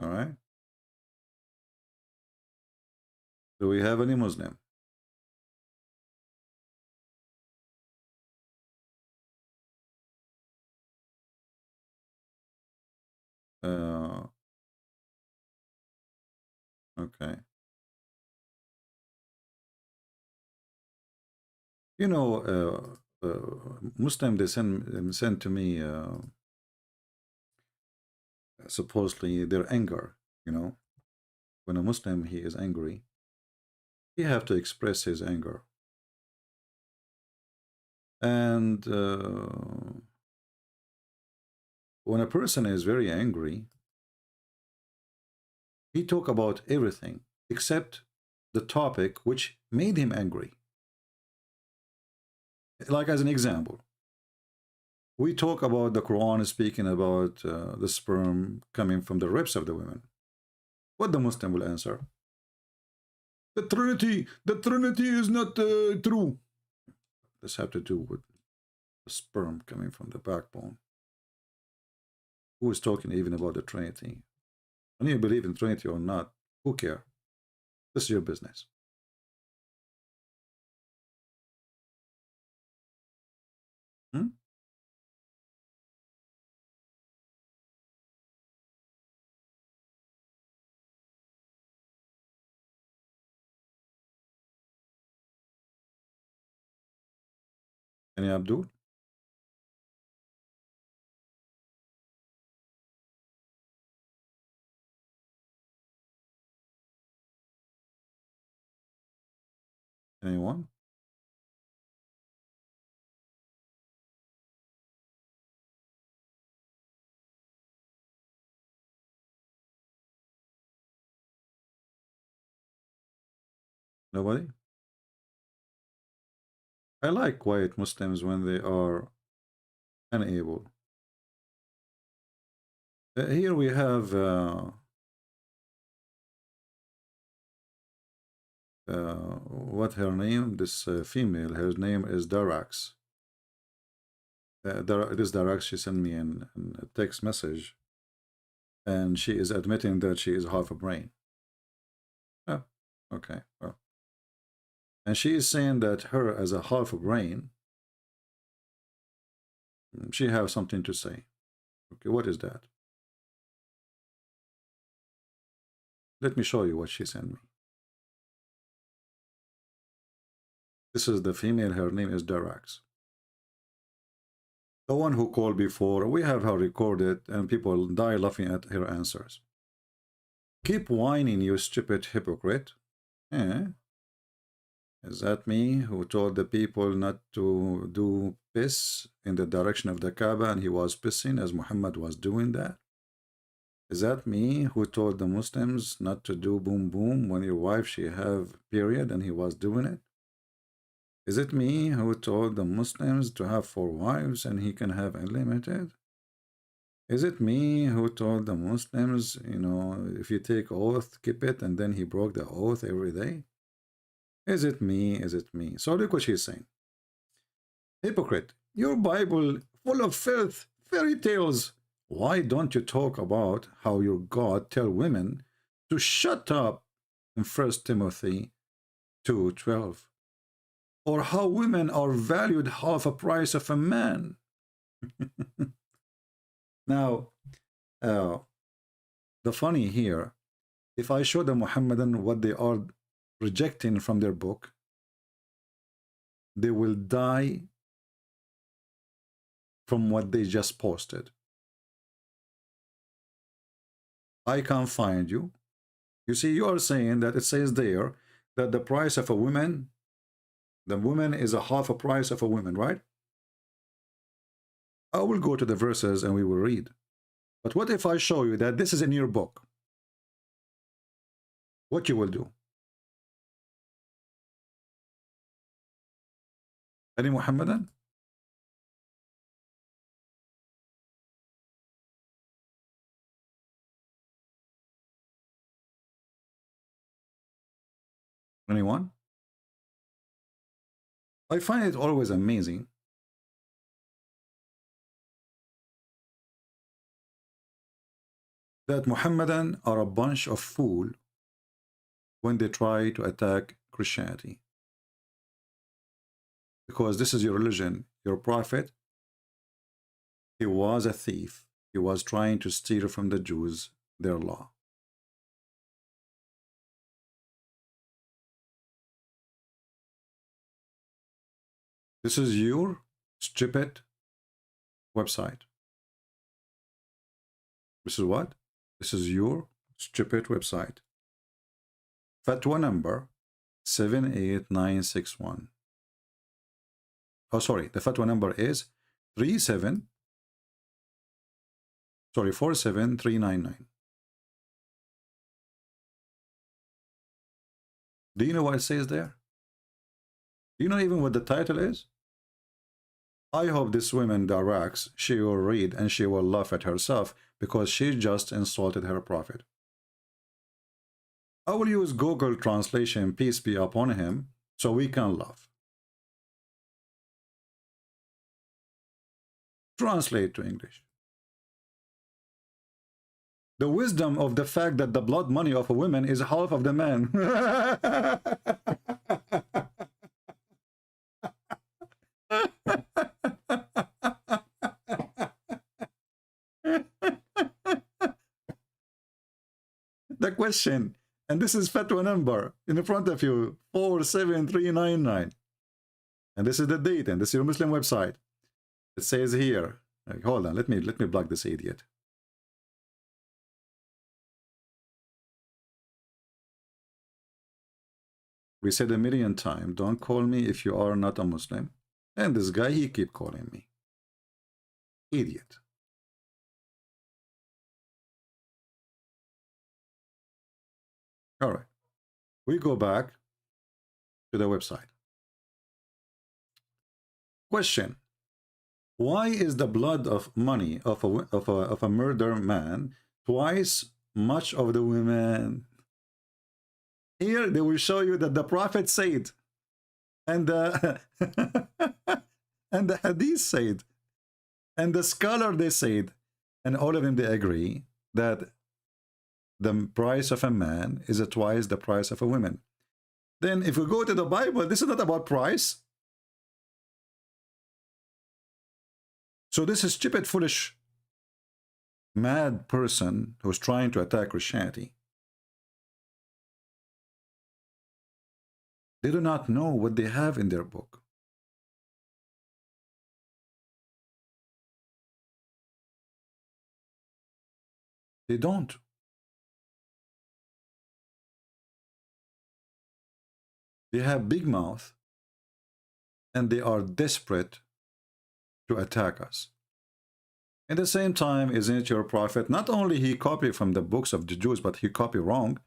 All right. Do we have any Muslim? Okay. You know, Muslim, they send to me supposedly their anger. You know, when a Muslim, he is angry, he have to express his anger. And when a person is very angry, he talk about everything except the topic which made him angry. Like as an example, we talk about the Quran speaking about the sperm coming from the ribs of the women. What the Muslim will answer? The Trinity is not true. This have to do with the sperm coming from the backbone. Who is talking even about the Trinity? When you believe in Trinity or not, who care? This is your business. Any Abdul? Anyone? Nobody? I like quiet Muslims when they are unable. Here we have what her name, this female, her name is Darax. This Darax, she sent me a text message, and she is admitting that she is half a brain. Oh, okay. Well. And she is saying that her as a half a brain, she has something to say. Okay, what is that? Let me show you what she sent me. This is the female, her name is Darax. The one who called before, we have her recorded, and people die laughing at her answers. Keep whining, you stupid hypocrite. Eh? Is that me who told the people not to do piss in the direction of the Kaaba, and he was pissing as Muhammad was doing that? Is that me who told the Muslims not to do boom boom when your wife she have period and he was doing it? Is it me who told the Muslims to have 4 wives and he can have unlimited? Is it me who told the Muslims, you know, if you take oath, keep it, and then he broke the oath every day? Is it me? Is it me? So look what she's saying. Hypocrite, your Bible full of filth, fairy tales. Why don't you talk about how your God tell women to shut up in 1 Timothy 2:12? Or how women are valued half a price of a man? Now, the funny here, if I show the Muhammadan what they are rejecting from their book, they will die from what they just posted. I can't find you. You see, you are saying that it says there that the price of a woman, the woman is a half a price of a woman, right? I will go to the verses and we will read. But what if I show you that this is in your book? What you will do? Any Muhammadan? Anyone? I find it always amazing that Muhammadan are a bunch of fools when they try to attack Christianity. Because this is your religion, your prophet, he was a thief. He was trying to steal from the Jews their law. This is your stupid website. This is what? This is your stupid website. Fatwa number 78961. Oh, sorry. The fatwa number is 47399. Do you know what it says there? Do you know even what the title is? I hope this woman, Darax, she will read and she will laugh at herself because she just insulted her prophet. I will use Google translation, peace be upon him, so we can laugh. Translate to English. The wisdom of the fact that the blood money of a woman is half of the man. The question, and this is fatwa number in front of you, 47399. And this is the date, and this is your Muslim website. It says here, hold on, let me block this idiot. We said a million times, don't call me if you are not a Muslim. And this guy, he keep calling me. Idiot. All right. We go back to the website. Question. Why is the blood of money of a murder man twice much of the women? Here they will show you that the prophet said, and the and the hadith said, and the scholar they said, and all of them they agree that the price of a man is twice the price of a woman. Then if we go to the Bible, this is not about price. So this is stupid, foolish, mad person who's trying to attack Christianity. They do not know what they have in their book. They don't. They have big mouth and they are desperate to attack us. At the same time, isn't it your prophet? Not only he copied from the books of the Jews, but he copied wrong.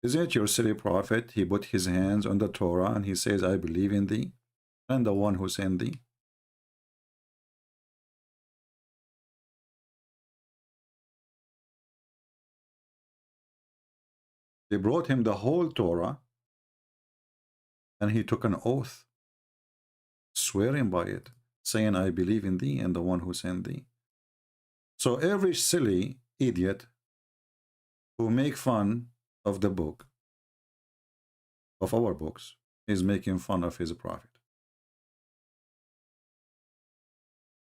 Isn't it your silly prophet? He put his hands on the Torah and he says, I believe in thee and the one who sent thee. They brought him the whole Torah and he took an oath, swearing by it, saying, I believe in thee and the one who sent thee. So every silly idiot who make fun of the book, of our books, is making fun of his prophet.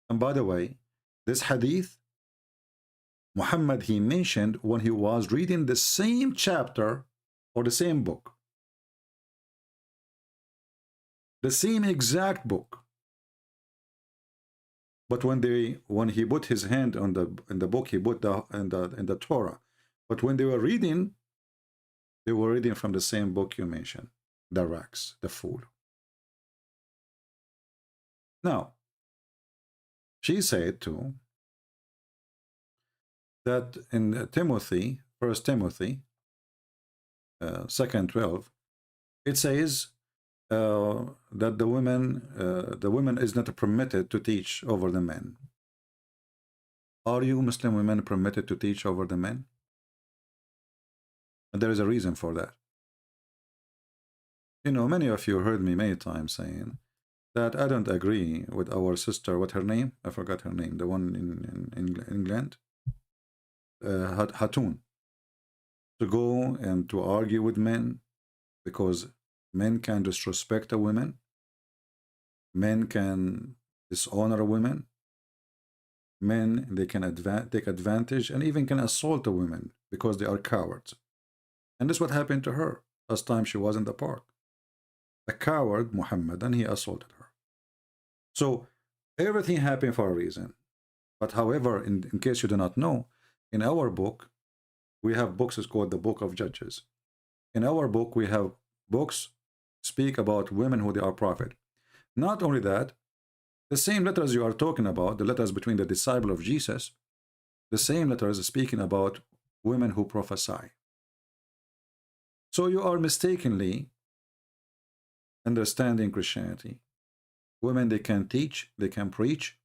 And by the way, this hadith, Muhammad, he mentioned when he was reading the same chapter or the same book. The same exact book. But when he put his hand on in the book, he put in the Torah. But when they were reading from the same book you mentioned, the Rax, the fool. Now, she said too that in Timothy, 1 Timothy, 2:12, it says that the women is not permitted to teach over the men. Are you Muslim women permitted to teach over the men? And there is a reason for that. You know, many of you heard me many times saying that I don't agree with our sister, what her name? I forgot her name, the one in England, Hatun, to go and to argue with men because men can disrespect a woman, men can dishonor a woman, men, they can take advantage and even can assault a woman because they are cowards. And this is what happened to her last time she was in the park. A coward, Muhammad, and he assaulted her. So everything happened for a reason. But however, in case you do not know, in our book, we have books, it's called the Book of Judges. In our book, we have books speak about women who they are prophet. Not only that, the same letters you are talking about, the letters between the disciple of Jesus, the same letters are speaking about women who prophesy. So you are mistakenly understanding Christianity. Women, they can teach, they can preach,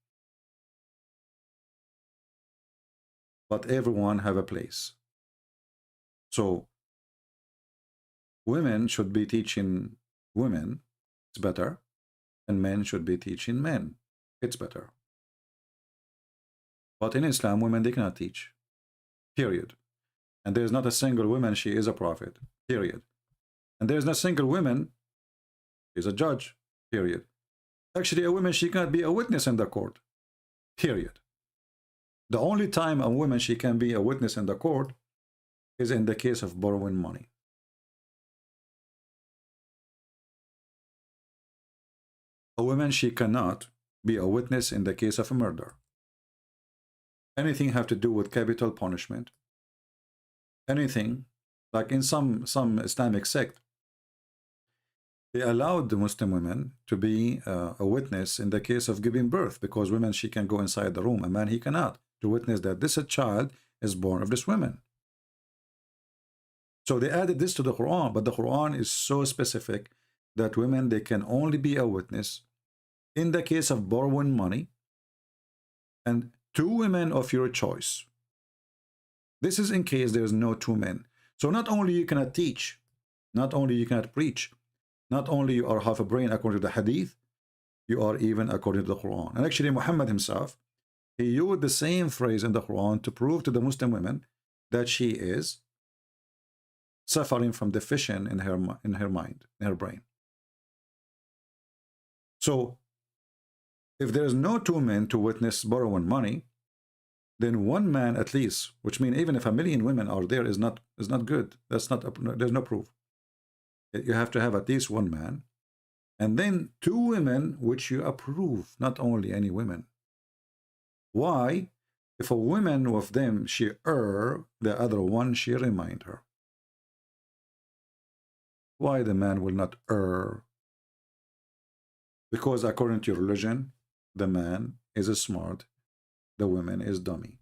but everyone have a place. So women should be teaching women, it's better, and men should be teaching men, it's better. But in Islam, women, they cannot teach, period. And there's not a single woman, she is a prophet, period. And there's not a single woman, she's a judge, period. Actually, a woman, she cannot be a witness in the court, period. The only time a woman, she can be a witness in the court is in the case of borrowing money. A woman, she cannot be a witness in the case of a murder. Anything have to do with capital punishment. Anything, like in some Islamic sect, they allowed the Muslim women to be a witness in the case of giving birth, because women, she can go inside the room. A man, he cannot, to witness that this child is born of this woman. So they added this to the Quran, but the Quran is so specific that women, they can only be a witness in the case of borrowing money and 2 women of your choice. This is in case there is no 2 men. So not only you cannot teach, not only you cannot preach, not only you are half a brain according to the hadith, you are even according to the Quran. And actually Muhammad himself, he used the same phrase in the Quran to prove to the Muslim women that she is suffering from deficient in her mind, in her brain. So if there is no 2 men to witness borrowing money, then 1 man at least, which means even if 1,000,000 women are there, is not good. That's not, there's no proof. You have to have at least 1 man, and then 2 women which you approve, not only any women. Why? If a woman with them she err, the other one she remind her. Why the man will not err? Because according to your religion, the man is smart, the woman is dummy.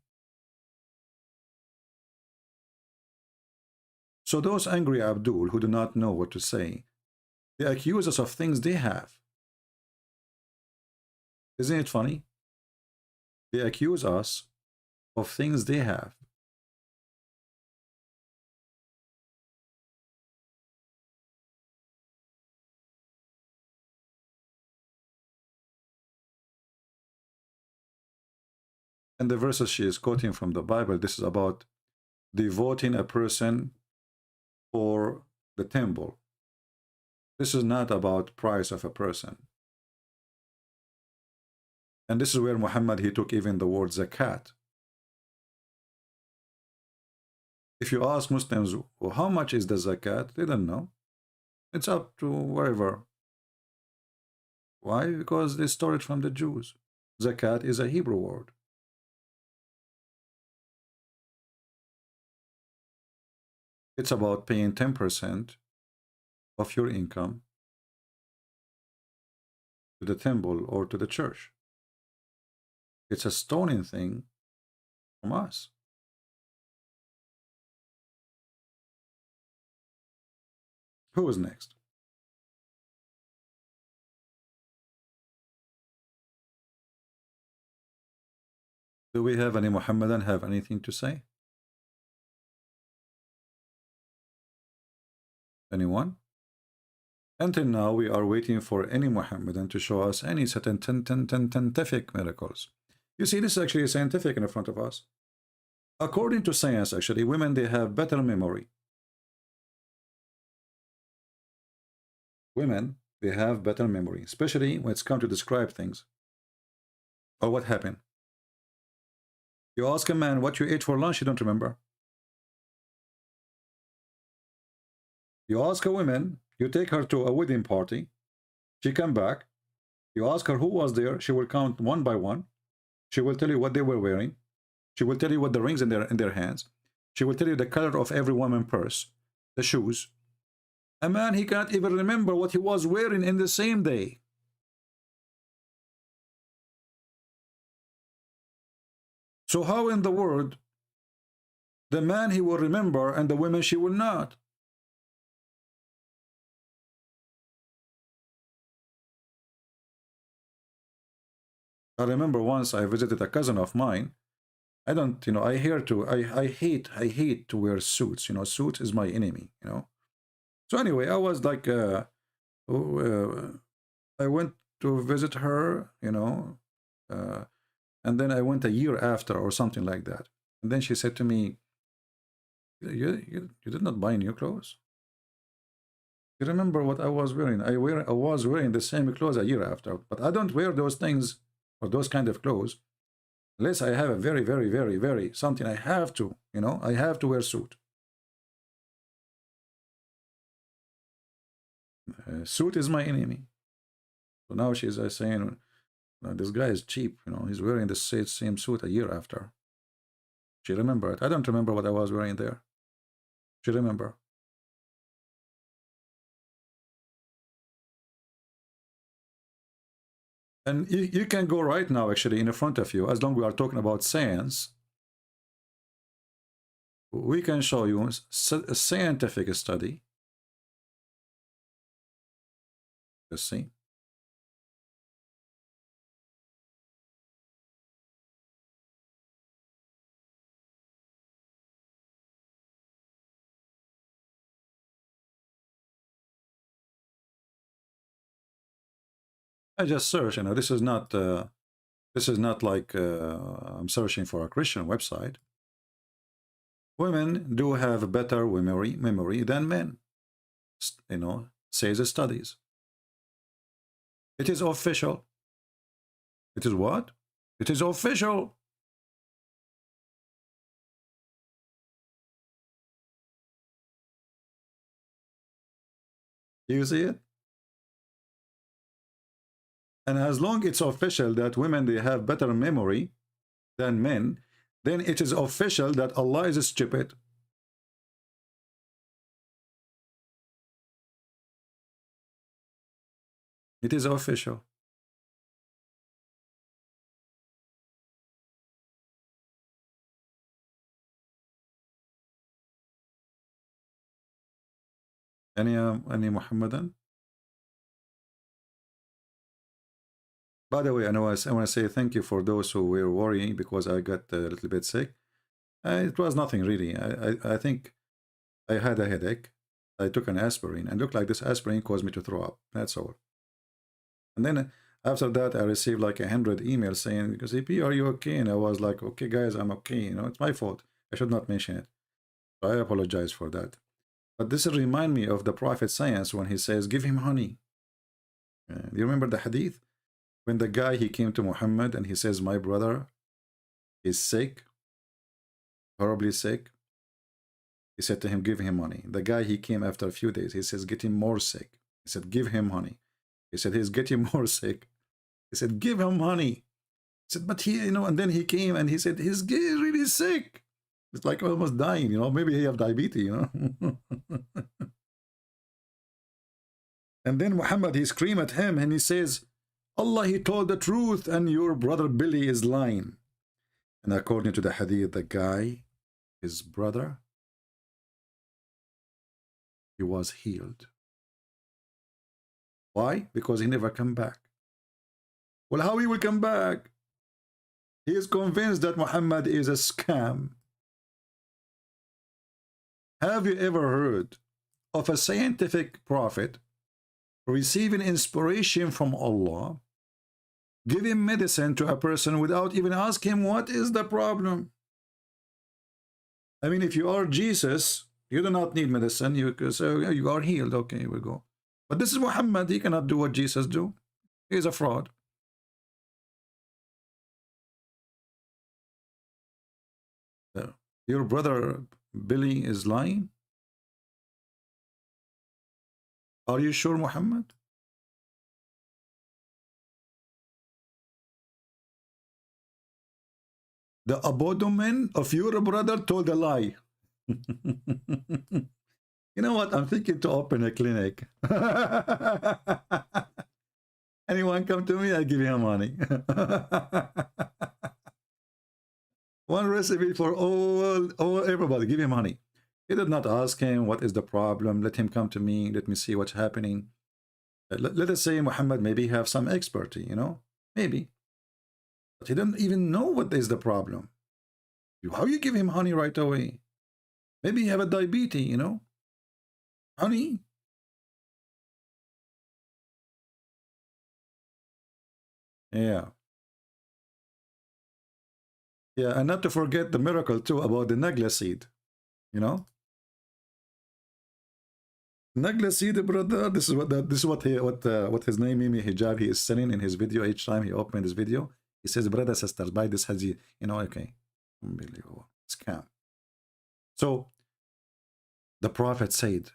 So those angry Abdul who do not know what to say, they accuse us of things they have. Isn't it funny? They accuse us of things they have. And the verses she is quoting from the Bible, this is about devoting a person for the temple. This is not about price of a person. And this is where Muhammad, he took even the word zakat. If you ask Muslims, well, how much is the zakat? They don't know. It's up to wherever. Why? Because they stole it from the Jews. Zakat is a Hebrew word. It's about paying 10% of your income to the temple or to the church. It's a stoning thing from us. Who is next? Do we have any Muhammadan have anything to say? Anyone? Until now, we are waiting for any Muhammadan to show us any certain scientific miracles. You see, this is actually scientific in front of us. According to science, actually, women, they have better memory. Women, they have better memory, especially when it's come to describe things. Or what happened. You ask a man what you ate for lunch, you don't remember. You ask a woman, you take her to a wedding party, she come back, you ask her who was there, she will count 1 by 1, she will tell you what they were wearing, she will tell you what the rings in their hands, she will tell you the color of every woman's purse, the shoes. A man, he can't even remember what he was wearing in the same day. So how in the world the man he will remember and the woman she will not? I remember once I visited a cousin of mine. I don't, I hate to wear suits. Suit is my enemy, So anyway, I was like, I went to visit her, and then I went a year after or something like that. And then she said to me, you did not buy new clothes? You remember what I was wearing? I was wearing the same clothes a year after, but I don't wear those things or those kind of clothes unless I have a very, very, very, very something I have to, I have to wear suit. Suit is my enemy. So now she's saying, this guy is cheap, he's wearing the same suit a year after. She remembered. I don't remember what I was wearing there. She remember. And you can go right now, actually, in front of you, as long as we are talking about science, we can show you a scientific study. Let's see. I just search. You know, this is not like I'm searching for a Christian website. Women do have better memory than men. You know, says the studies. It is official. It is what? It is official. You see it? And as long it's official that women, they have better memory than men, then it is official that Allah is stupid. It is official. Any Muhammadan? By the way, I want to say thank you for those who were worrying because I got a little bit sick. It was nothing really. I think I had a headache. I took an aspirin and looked like this aspirin caused me to throw up. That's all. And then after that, I received like 100 emails saying, CP, are you okay? And I was like, okay, guys, I'm okay. You know, it's my fault. I should not mention it. So I apologize for that. But this remind me of the Prophet Science when he says, give him honey. Do you remember the hadith? When the guy, he came to Muhammad and he says, my brother is sick, horribly sick. He said to him, give him money. The guy, he came after a few days. He says, get him more sick. He said, give him honey. He said, he's getting more sick. He said, give him honey. He said, but he, you know, and then he came and he said, he's really sick. It's like almost dying, you know, maybe he have diabetes, you know. And then Muhammad, he screamed at him and he says, Allah, he told the truth and your brother Billy is lying. And according to the hadith, the guy, his brother, he was healed. Why? Because he never come back. Well, how he will come back? He is convinced that Muhammad is a scam. Have you ever heard of a scientific prophet receiving inspiration from Allah, giving medicine to a person without even asking him what is the problem? I mean, if you are Jesus, you do not need medicine. You say you are healed. Okay, we'll go. But this is Muhammad. He cannot do what Jesus do. He is a fraud. Your brother Billy is lying? Are you sure, Muhammad? The abdomen of your brother told a lie. You know what? I'm thinking to open a clinic. Anyone come to me, I give him money. One recipe for all everybody. Give him money. He did not ask him what is the problem. Let him come to me. Let me see what's happening. Let us say Muhammad maybe have some expertise, you know, maybe, but he doesn't even know what is the problem. How you give him honey right away? Maybe you have a diabetes, you know, honey. Yeah. Yeah, and not to forget the miracle too about the nagla seed, you know. Nagla seed, brother. This is what his name Mimi Hijab he is selling in his video. Each time he opened his video, he says, "Brother, sisters, buy this haji." You know, okay, unbelievable scam. So the Prophet said,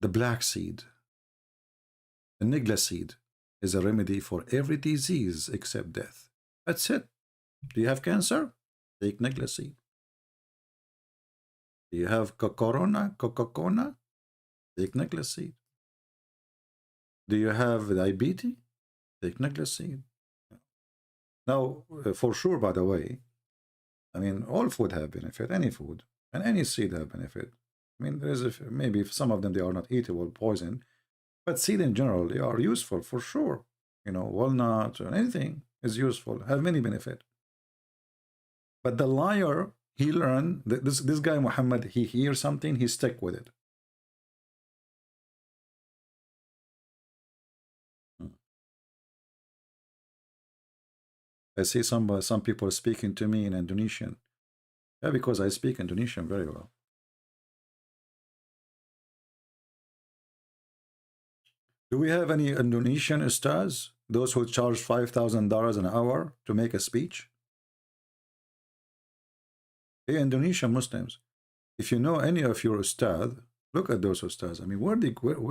the black seed, the nagla seed, is a remedy for every disease except death. That's it. Do you have cancer? Take nagla seed. Do you have Coca-Cola? Take nagla seed. Do you have diabetes? Take nagla seed. Now, for sure, by the way, I mean, all food have benefit, any food, and any seed have benefit. I mean, there is maybe some of them, they are not eatable, poison, but seed in general, they are useful for sure. You know, walnut or anything is useful, have many benefit. But the liar, he learned, this guy Muhammad, he hears something, he stick with it. I see some people speaking to me in Indonesian. Yeah, because I speak Indonesian very well. Do we have any Indonesian ustads? Those who charge $5,000 an hour to make a speech? Hey, Indonesian Muslims, if you know any of your ustad, look at those ustads. I mean, where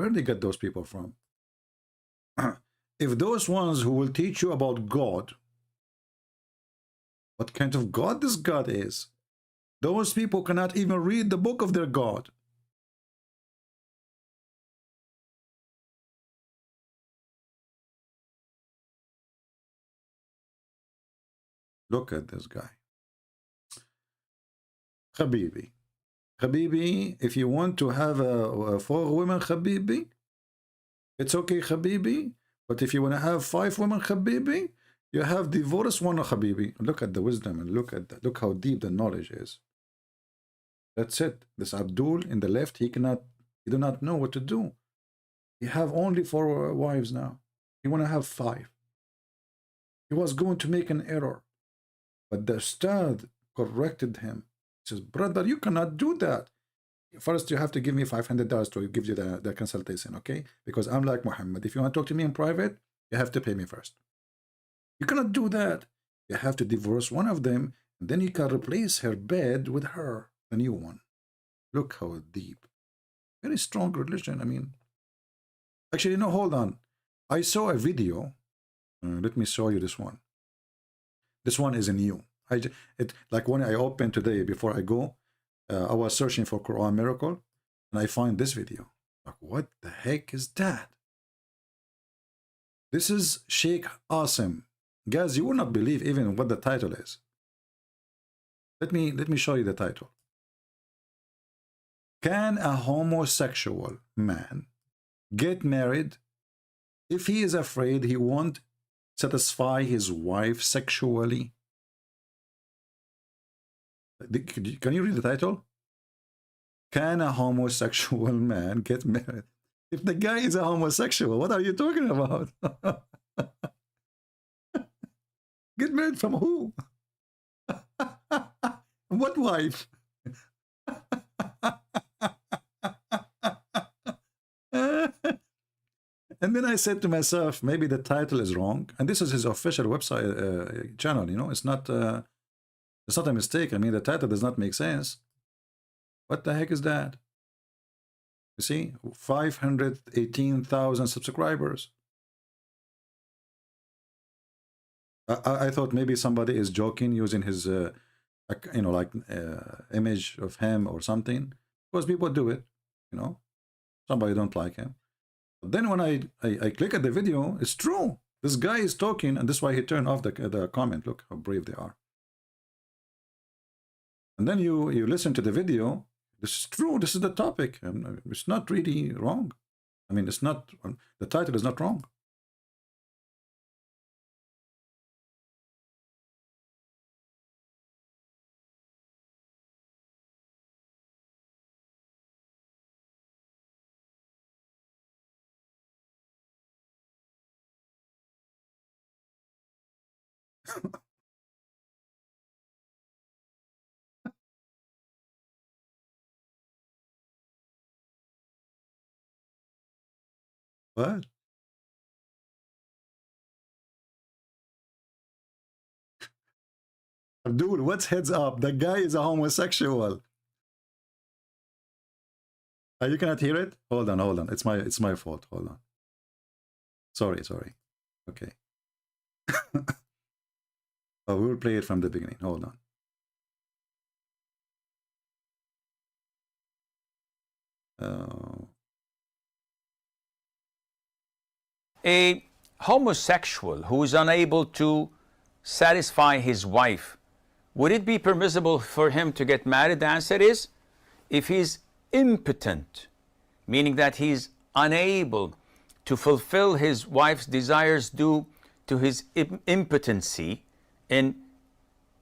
they get those people from? If those ones who will teach you about God, what kind of God this God is, those people cannot even read the book of their God. Look at this guy. Habibi. Habibi, if you want to have 4 women, Habibi, it's okay, Habibi. But if you want to have 5 women, Habibi, you have divorced one, Habibi. Look at the wisdom and look at that. Look how deep the knowledge is. That's it. This Abdul in the left, he do not know what to do. He have only 4 wives now. He want to have 5. He was going to make an error, but the ustad corrected him. He says, brother, you cannot do that. First, you have to give me $500 to give you the consultation, okay? Because I'm like Muhammad. If you want to talk to me in private, you have to pay me first. You cannot do that. You have to divorce one of them, and then you can replace her bed with her, the new one. Look how deep. Very strong religion. I mean, actually, no, hold on. I saw a video. Let me show you this one. This one is new. Like when I opened today before I go, I was searching for Quran miracle, and I find this video. Like, what the heck is that? This is Sheikh Asim. Guys, you will not believe even what the title is. Let me show you the title. Can a homosexual man get married if he is afraid he won't satisfy his wife sexually? Can you read the title? Can a homosexual man get married? If the guy is a homosexual, what are you talking about? Get married from who? What wife? And then I said to myself, maybe the title is wrong. And this is his official website channel, you know, it's not a mistake. I mean, the title does not make sense. What the heck is that? You see, 518,000 subscribers. I thought maybe somebody is joking using his, you know, like image of him or something. Because people do it, you know. Somebody don't like him. But then when I click at the video, it's true. This guy is talking, and that's why he turned off the comment. Look how brave they are. And then you listen to the video. This is true. This is the topic. It's not really wrong. I mean, it's not. The title is not wrong. What? Dude, what's heads up? The guy is a homosexual. You cannot hear it? Hold on. It's my fault. Hold on. Sorry. Okay. Oh, we will play it from the beginning. Hold on. A homosexual who is unable to satisfy his wife, would it be permissible for him to get married? The answer is, if he's impotent, meaning that he's unable to fulfill his wife's desires due to his impotency, in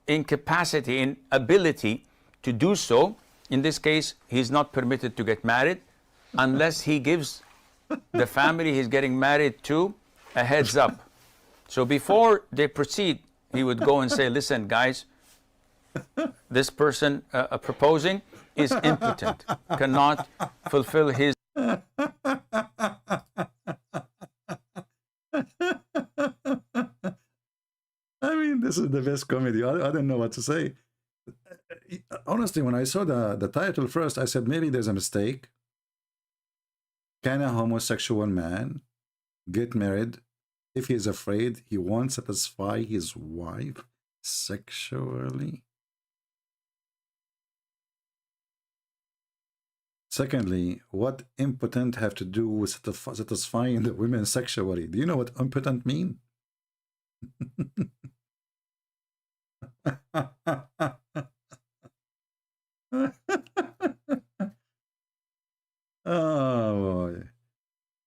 incapacity, inability to do so, in this case, he's not permitted to get married unless he gives the family he's getting married to a heads up. So before they proceed he would go and say, listen, guys, this person proposing is impotent, cannot fulfill his. I mean, this is the best comedy. I don't know what to say. Honestly, when I saw the title first, I said maybe there's a mistake. Can a homosexual man get married if he's afraid he won't satisfy his wife sexually? Secondly, what impotent have to do with satisfying the women sexually? Do you know what impotent mean? Oh boy.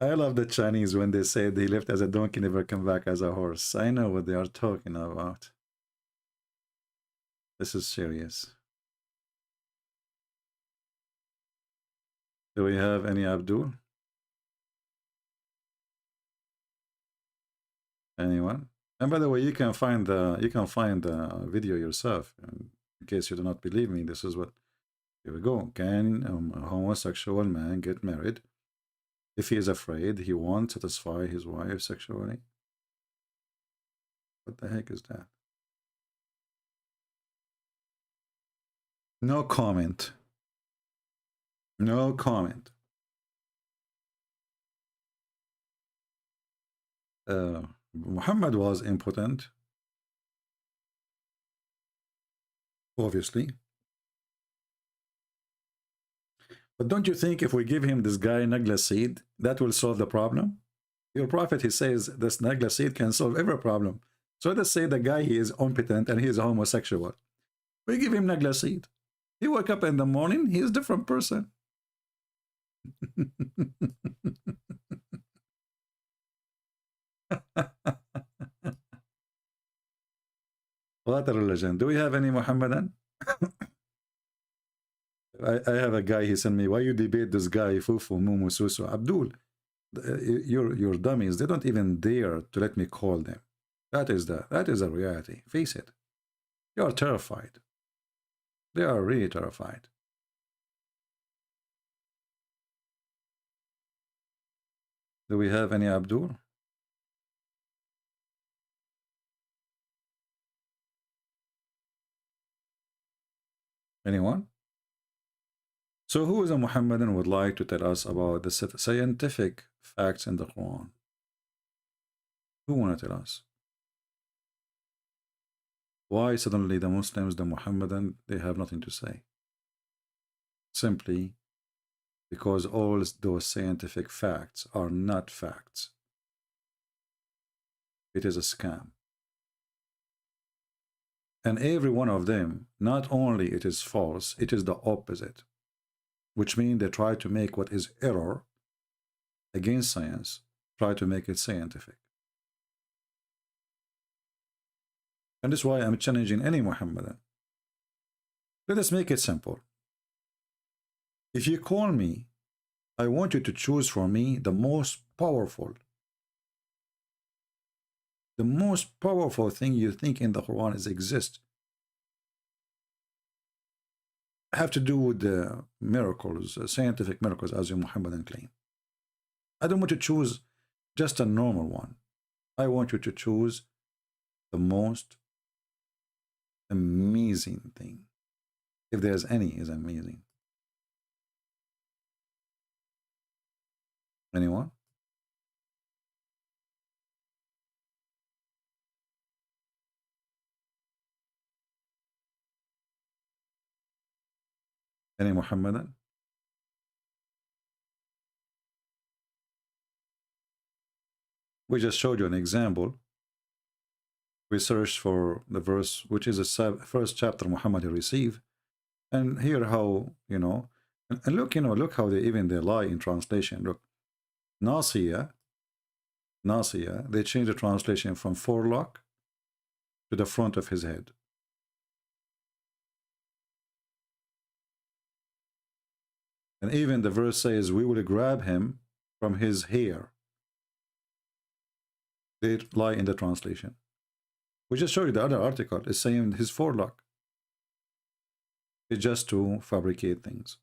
I love the Chinese when they say they lived as a donkey, never come back as a horse. I know what they are talking about. This is serious. Do we have any Abdul? Anyone? And by the way, you can find the video yourself. In case you do not believe me, this is what. Here we go. Can a homosexual man get married if he is afraid he won't satisfy his wife sexually? What the heck is that? No comment. No comment. Muhammad was impotent, obviously. But don't you think if we give him this guy Nagla seed, that will solve the problem? Your prophet, he says this Nagla seed can solve every problem. So let's say the guy, he is impotent and he is homosexual. We give him Nagla seed. He wake up in the morning, he is a different person. What a religion. Do we have any Muhammadan? I have a guy, he sent me, why you debate this guy, Fufu, Mumu, Susu? Abdul, your dummies, they don't even dare to let me call them. That is a reality. Face it. You are terrified. They are really terrified. Do we have any Abdul? Anyone? So who is a Muhammadan would like to tell us about the scientific facts in the Quran? Who want to tell us? Why suddenly the Muslims, the Muhammadan, they have nothing to say? Simply because all those scientific facts are not facts. It is a scam. And every one of them, not only it is false, it is the opposite. Which means they try to make what is error against science, try to make it scientific. And this is why I'm challenging any Muhammadan. Let us make it simple. If you call me, I want you to choose for me the most powerful thing you think in the Quran is exist. Have to do with the miracles, scientific miracles, as your Muhammadan claim. I don't want to choose just a normal one. I want you to choose the most amazing thing. If there's any, is amazing. Anyone? Any Muhammadan? We just showed you an example. We searched for the verse, which is the first chapter Muhammad received. And here how, and look, look how they lie in translation. Look, Nasiya, they changed the translation from forelock to the front of his head. And even the verse says, we will grab him from his hair. They lie in the translation. We just showed you the other article. It's saying his forelock. It's just to fabricate things.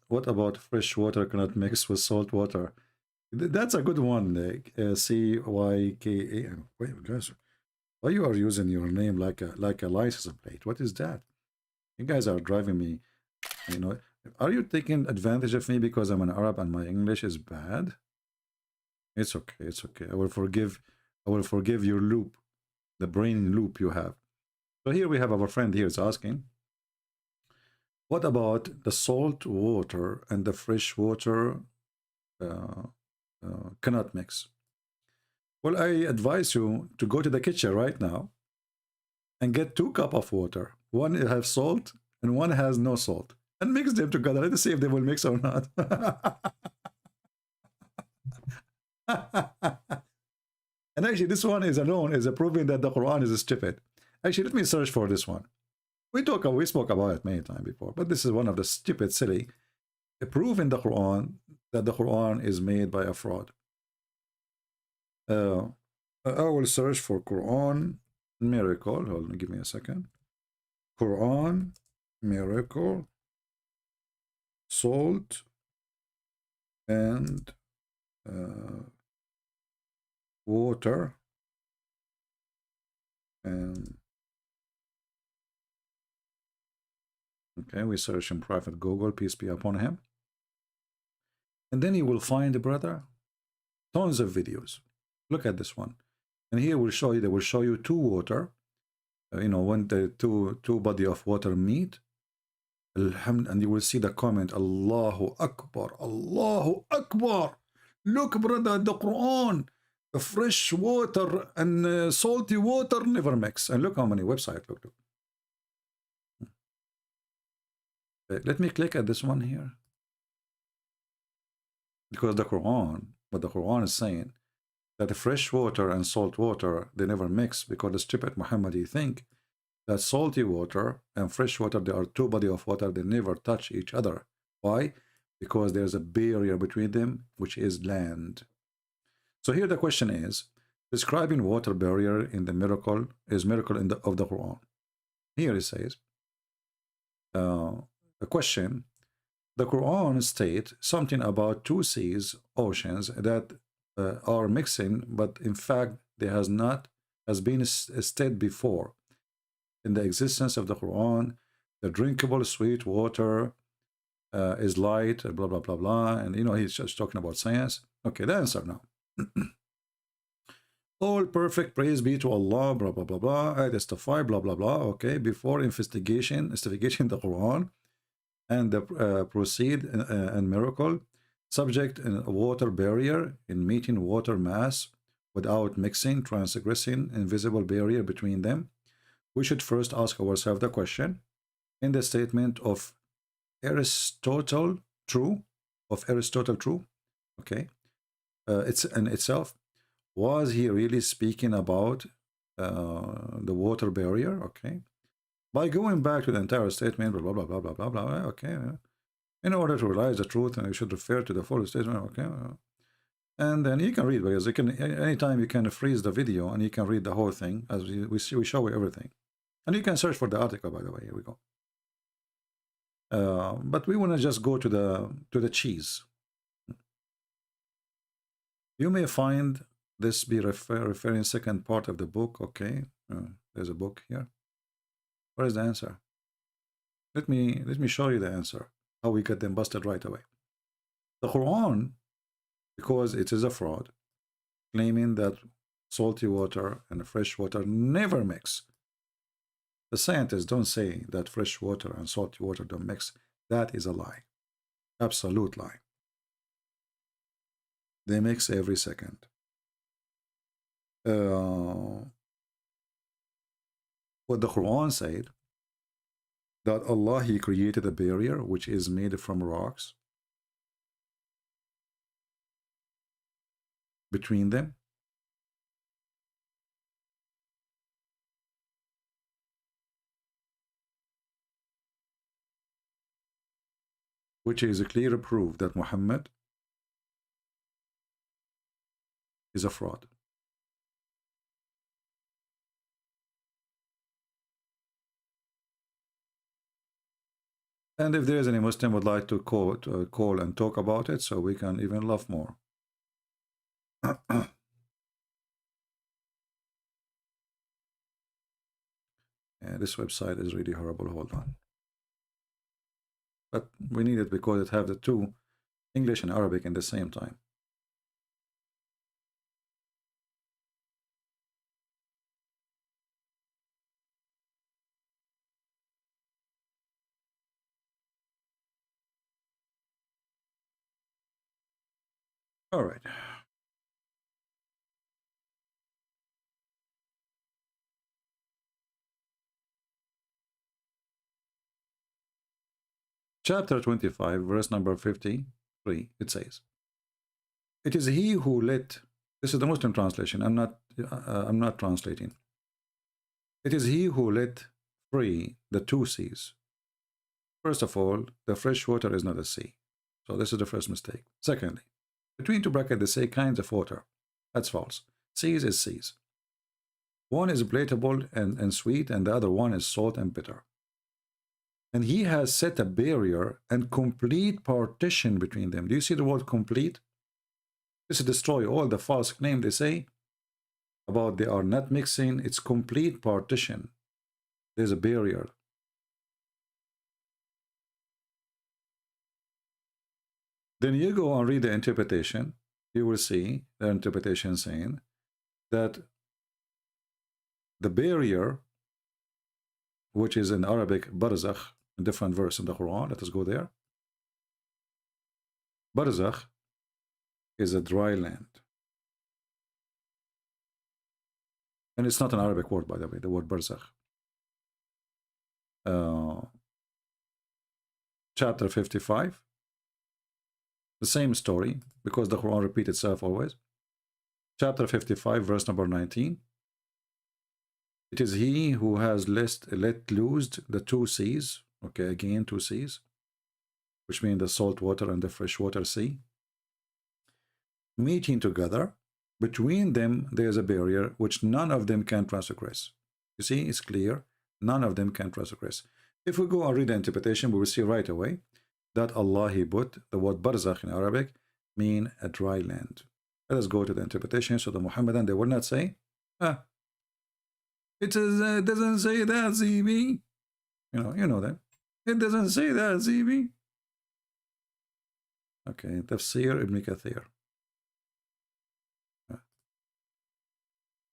What about fresh water cannot mix with salt water? That's a good one. CYKA. Wait, guys, why you are using your name like a license plate? What is that? You guys are driving me. You know, are you taking advantage of me because I'm an Arab and my English is bad? It's okay. It's okay. I will forgive your loop, the brain loop you have. So here we have our friend here is asking, what about the salt water and the fresh water cannot mix? Well, I advise you to go to the kitchen right now and get 2 cups of water. One has salt and one has no salt. And mix them together. Let's see if they will mix or not. And actually, this one is alone is proving that the Quran is stupid. Actually, let me search for this one. We spoke about it many times before, but this is one of the stupid, silly proof in the Quran that the Quran is made by a fraud. I will search for Quran miracle. Hold on, give me a second. Quran miracle, salt, and water, and okay, we search in private Google, peace be upon him, and then you will find, brother, tons of videos. Look at this one, and here will show you. They will show you 2 water. You know, when the two body of water meet, and you will see the comment, Allahu Akbar, Allahu Akbar. Look, brother, the Quran, the fresh water and salty water never mix. And look how many websites. Look. Okay, let me click at this one here. Because the Quran, what the Quran is saying, that the fresh water and salt water, they never mix, because the stupid Muhammadi think that salty water and fresh water, they are 2 body of water, they never touch each other. Why? Because there's a barrier between them, which is land. So here the question is, describing water barrier in the miracle is miracle of the Quran. Here it says, a question, the Quran states something about 2 seas, oceans, that are mixing, but in fact there has been stated before in the existence of the Quran, the drinkable sweet water is light, blah blah blah blah, and you know, he's just talking about science. Okay, the answer now. All perfect praise be to Allah, blah blah blah blah. I testify, blah blah blah. Okay, before investigation the Quran and the proceed and miracle, subject in a water barrier in meeting water mass without mixing, transgressing invisible barrier between them. We should first ask ourselves the question, in the statement of Aristotle true, okay, it's in itself, was he really speaking about the water barrier? Okay, by going back to the entire statement, blah blah blah blah blah blah, okay, in order to realize the truth, and you should refer to the full statement, okay, and then you can read, because you can anytime you can freeze the video and you can read the whole thing, as we show you everything, and you can search for the article, by the way. Here we go. But we want to just go to the cheese. You may find this be referring second part of the book. Okay, there's a book here. What is the answer? Let me show you the answer. How we get them busted right away. The Quran, because it is a fraud, claiming that salty water and fresh water never mix. The scientists don't say that fresh water and salty water don't mix. That is a lie. Absolute lie. They mix every second. What the Quran said, that Allah, He created a barrier which is made from rocks between them. Which is a clear proof that Muhammad is a fraud. And if there is any Muslim would like to call and talk about it, so we can even laugh more. Yeah, this website is really horrible. Hold on. But we need it because it have the two, English and Arabic, in the same time. All right. Chapter 25, verse number 53, it says, "It is he who let," this is the Muslim translation, I'm not translating. "It is he who let free the two seas." First of all, the fresh water is not a sea. So this is the first mistake. Secondly, between two brackets, they say kinds of water. That's false. Seas is seas. One is palatable and sweet, and the other one is salt and bitter. And he has set a barrier and complete partition between them. Do you see the word complete? This is destroy all the false claim they say about they are not mixing. It's complete partition. There's a barrier. Then you go and read the interpretation. You will see the interpretation saying that the barrier, which is in Arabic barzakh, a different verse in the Quran. Let us go there. Barzakh is a dry land. And it's not an Arabic word, by the way, the word barzakh. Chapter 55. The same story, because the Quran repeats itself always. Chapter 55, verse number 19. "It is he who has let loose the two seas." Okay, again, two seas, which mean the salt water and the freshwater sea, meeting together. Between them, there is a barrier which none of them can transgress. You see, it's clear. None of them can transgress. If we go and read the interpretation, we will see right away that Allah, He put the word barzakh in Arabic mean a dry land. Let us go to the interpretation. So the Muhammadan, they will not say, it doesn't say that, ZB. You know that. It doesn't say that, ZB. Okay, Tafsir Ibn Kathir.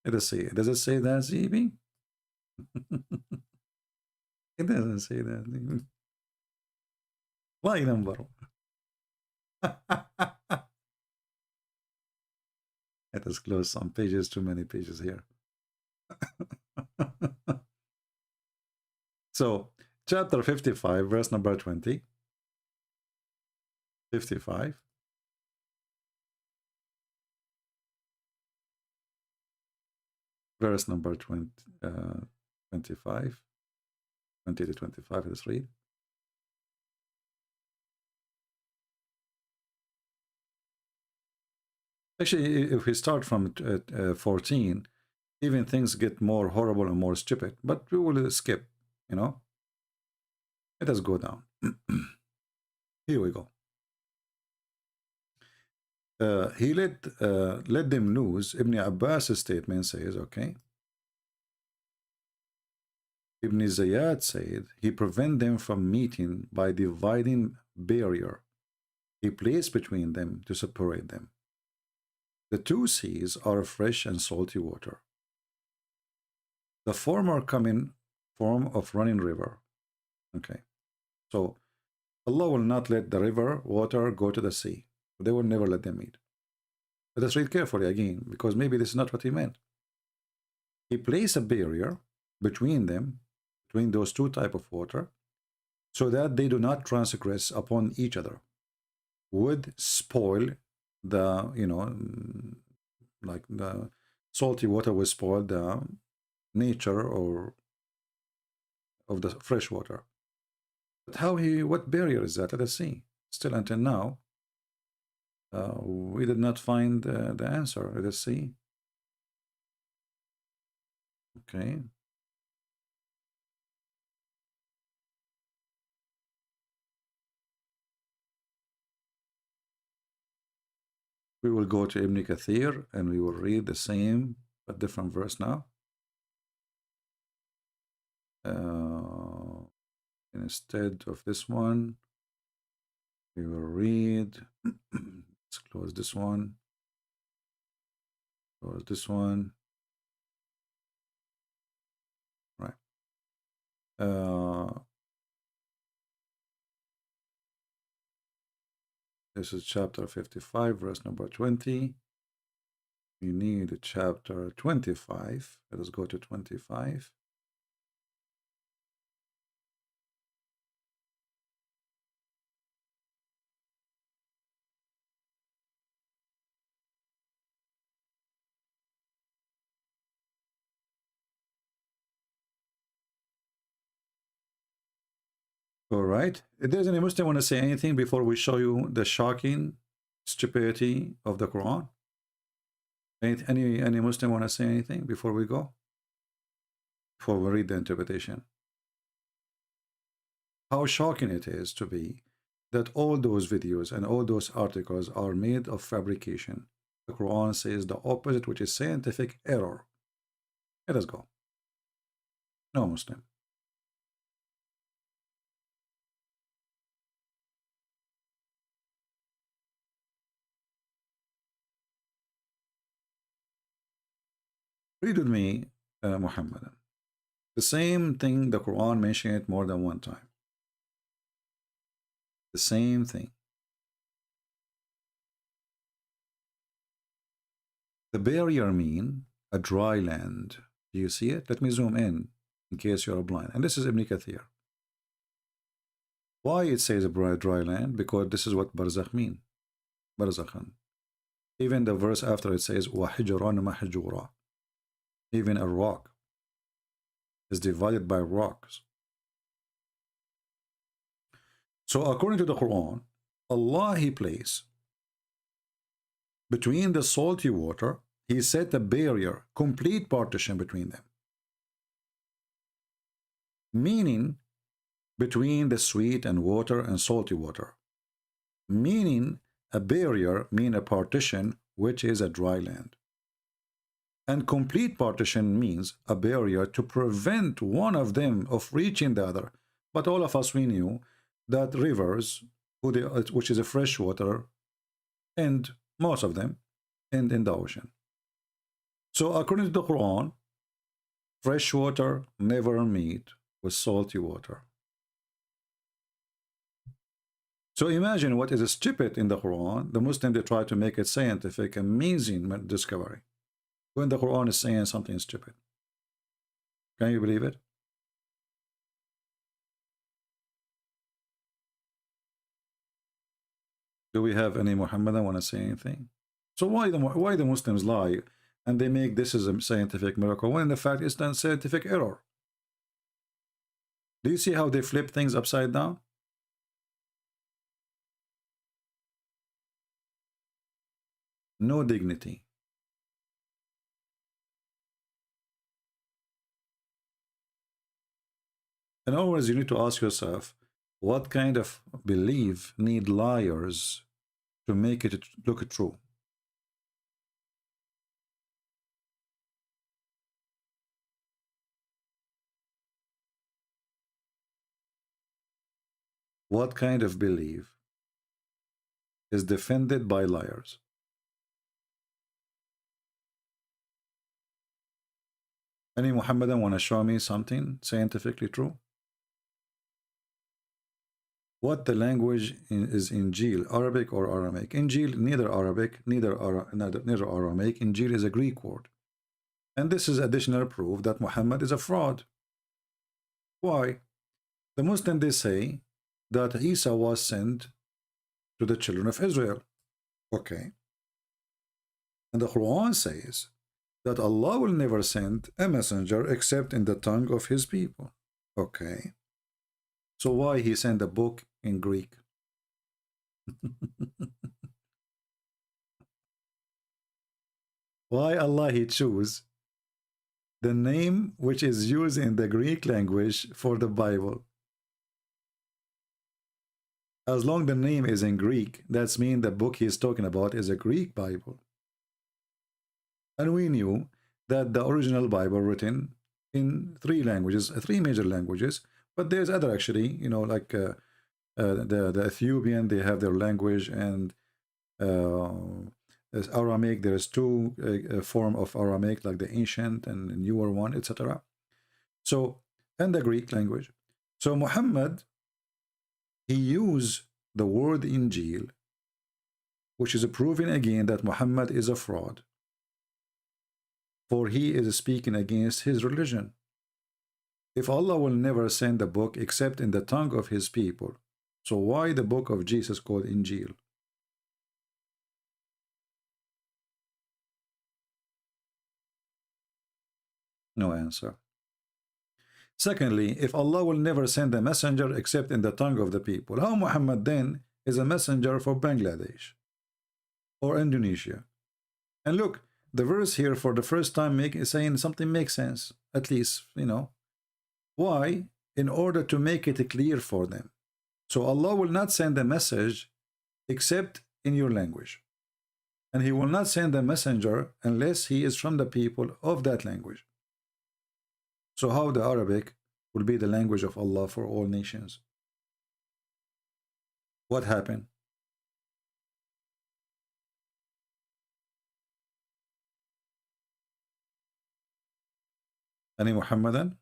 Does it say that, ZB? It doesn't say that, ZB. Why number? Let us close some pages, too many pages here. So, chapter 55, verse number 20. 55. Verse number 25. 20 to 25, let's read. Actually, if we start from 14, even things get more horrible and more stupid, but we will skip, Let us go down. Here we go. He let them loose. Ibn Abbas' statement says, okay. Ibn Ziyad said, he prevent them from meeting by dividing barrier. He placed between them to separate them. The two seas are fresh and salty water. The former come in form of running river. Okay. So Allah will not let the river water go to the sea. They will never let them meet. Let us read carefully again, because maybe this is not what he meant. He placed a barrier between them, between those two types of water, so that they do not transgress upon each other. Would spoil the, like the salty water will spoil the nature or of the fresh water. But what barrier is that? Let us see. Still until now, We did not find the answer. Let's see. Okay. We will go to Ibn Kathir and we will read the same but different verse now. Instead of this one, we will read. Let's close this one. Close this one. Right. This is chapter 55, verse number 20. We need chapter 25. Let us go to 25. All right. Does any Muslim want to say anything before we show you the shocking stupidity of the Quran? Any Muslim want to say anything before we go? Before we read the interpretation. How shocking it is to be that all those videos and all those articles are made of fabrication. The Quran says the opposite, which is scientific error. Let us go. No Muslim. Read with me, Muhammadan. The same thing the Quran mentioned it more than one time. The same thing. The barrier mean a dry land. Do you see it? Let me zoom in case you're blind. And this is Ibn Kathir. Why it says a dry land? Because this is what barzakh mean. Barzakhan. Even the verse after it says وَحِجْرًا مَحْجُورًا. Even a rock is divided by rocks. So according to the Quran, Allah He placed between the salty water, He set a barrier, complete partition between them. Meaning between the sweet and water and salty water. Meaning a barrier mean a partition which is a dry land. And complete partition means a barrier to prevent one of them of reaching the other. But all of us, we knew that rivers, which is a fresh water, and most of them end in the ocean. So according to the Quran, fresh water never meet with salty water. So imagine what is stupid in the Quran. The Muslims, they try to make it scientific, amazing discovery, when the Quran is saying something stupid. Can you believe it? Do we have any Muhammadan want to say anything? So why the Muslims lie and they make this as a scientific miracle when in fact it's a scientific error? Do you see how they flip things upside down? No dignity. And always you need to ask yourself, what kind of belief need liars to make it look true? What kind of belief is defended by liars? Any Muhammadan want to show me something scientifically true? What the language is Injil, Arabic or Aramaic? Injil, neither Arabic, neither Aramaic. Injil is a Greek word. And this is additional proof that Muhammad is a fraud. Why? The Muslims, they say that Isa was sent to the children of Israel. Okay. And the Quran says that Allah will never send a messenger except in the tongue of his people. Okay. So why he sent a book in Greek? Why Allah He choose the name which is used in the Greek language for the Bible? As long the name is in Greek, that's mean the book he's talking about is a Greek Bible. And we knew that the original Bible written in three languages, three major languages, but there's other actually, you know, like the Ethiopian, they have their language, and there's Aramaic, there's two form of Aramaic, like the ancient and the newer one, etc. So, and the Greek language. So Muhammad, he used the word Injil, which is proving again that Muhammad is a fraud, for he is speaking against his religion. If Allah will never send a book except in the tongue of his people, so why the book of Jesus called Injil? No answer. Secondly, if Allah will never send a messenger except in the tongue of the people, how Muhammad then is a messenger for Bangladesh or Indonesia? And look, the verse here for the first time saying something makes sense, at least, you know. Why? In order to make it clear for them. So Allah will not send a message except in your language. And he will not send a messenger unless he is from the people of that language. So how the Arabic will be the language of Allah for all nations? What happened? Any Muhammadan?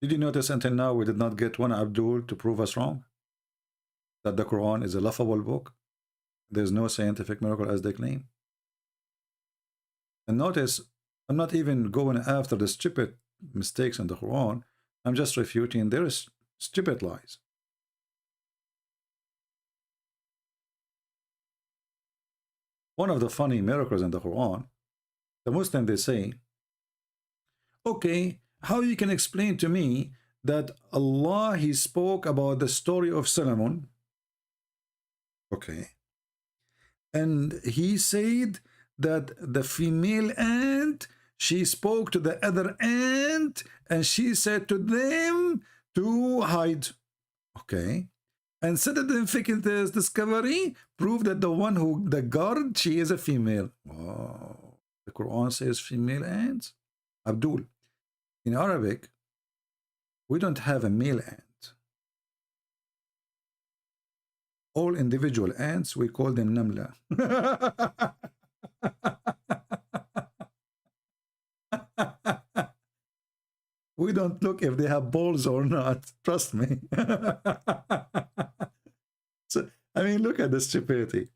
Did you notice until now we did not get one Abdul to prove us wrong? That the Quran is a laughable book? There's no scientific miracle as they claim. And notice, I'm not even going after the stupid mistakes in the Quran. I'm just refuting their stupid lies. One of the funny miracles in the Quran, the Muslim, they say, okay, how you can explain to me that Allah, he spoke about the story of Solomon, okay, and he said that the female ant, she spoke to the other ant, and she said to them to hide, okay, and scientific discovery proved that the one who, the guard, she is a female. Wow. The Quran says female ants. Abdul, in Arabic, we don't have a male ant. All individual ants, we call them namla. We don't look if they have balls or not. Trust me. So, I mean, look at the stupidity.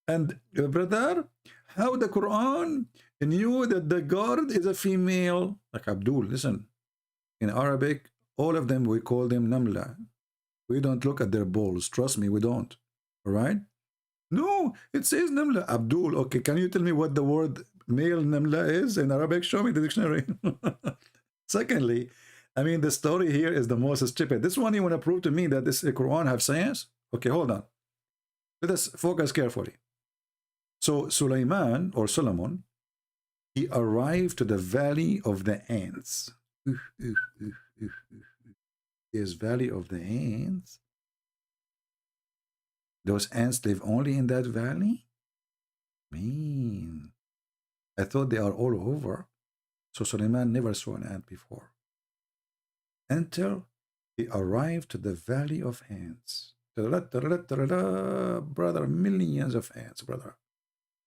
And brother, how the Quran knew that the guard is a female? Like Abdul, listen. In Arabic, all of them, we call them namla. We don't look at their balls. Trust me, we don't. All right? No, it says namla. Abdul, okay, can you tell me what the word male namla is in Arabic? Show me the dictionary. Secondly, I mean, the story here is the most stupid. This one you want to prove to me that this Quran have science? Okay, hold on. Let us focus carefully. So Sulaiman or Solomon, he arrived to the valley of the ants. There's valley of the ants. Those ants live only in that valley? Man, I thought they are all over. So Sulaiman never saw an ant before. Until he arrived to the valley of ants. Brother, millions of ants, brother.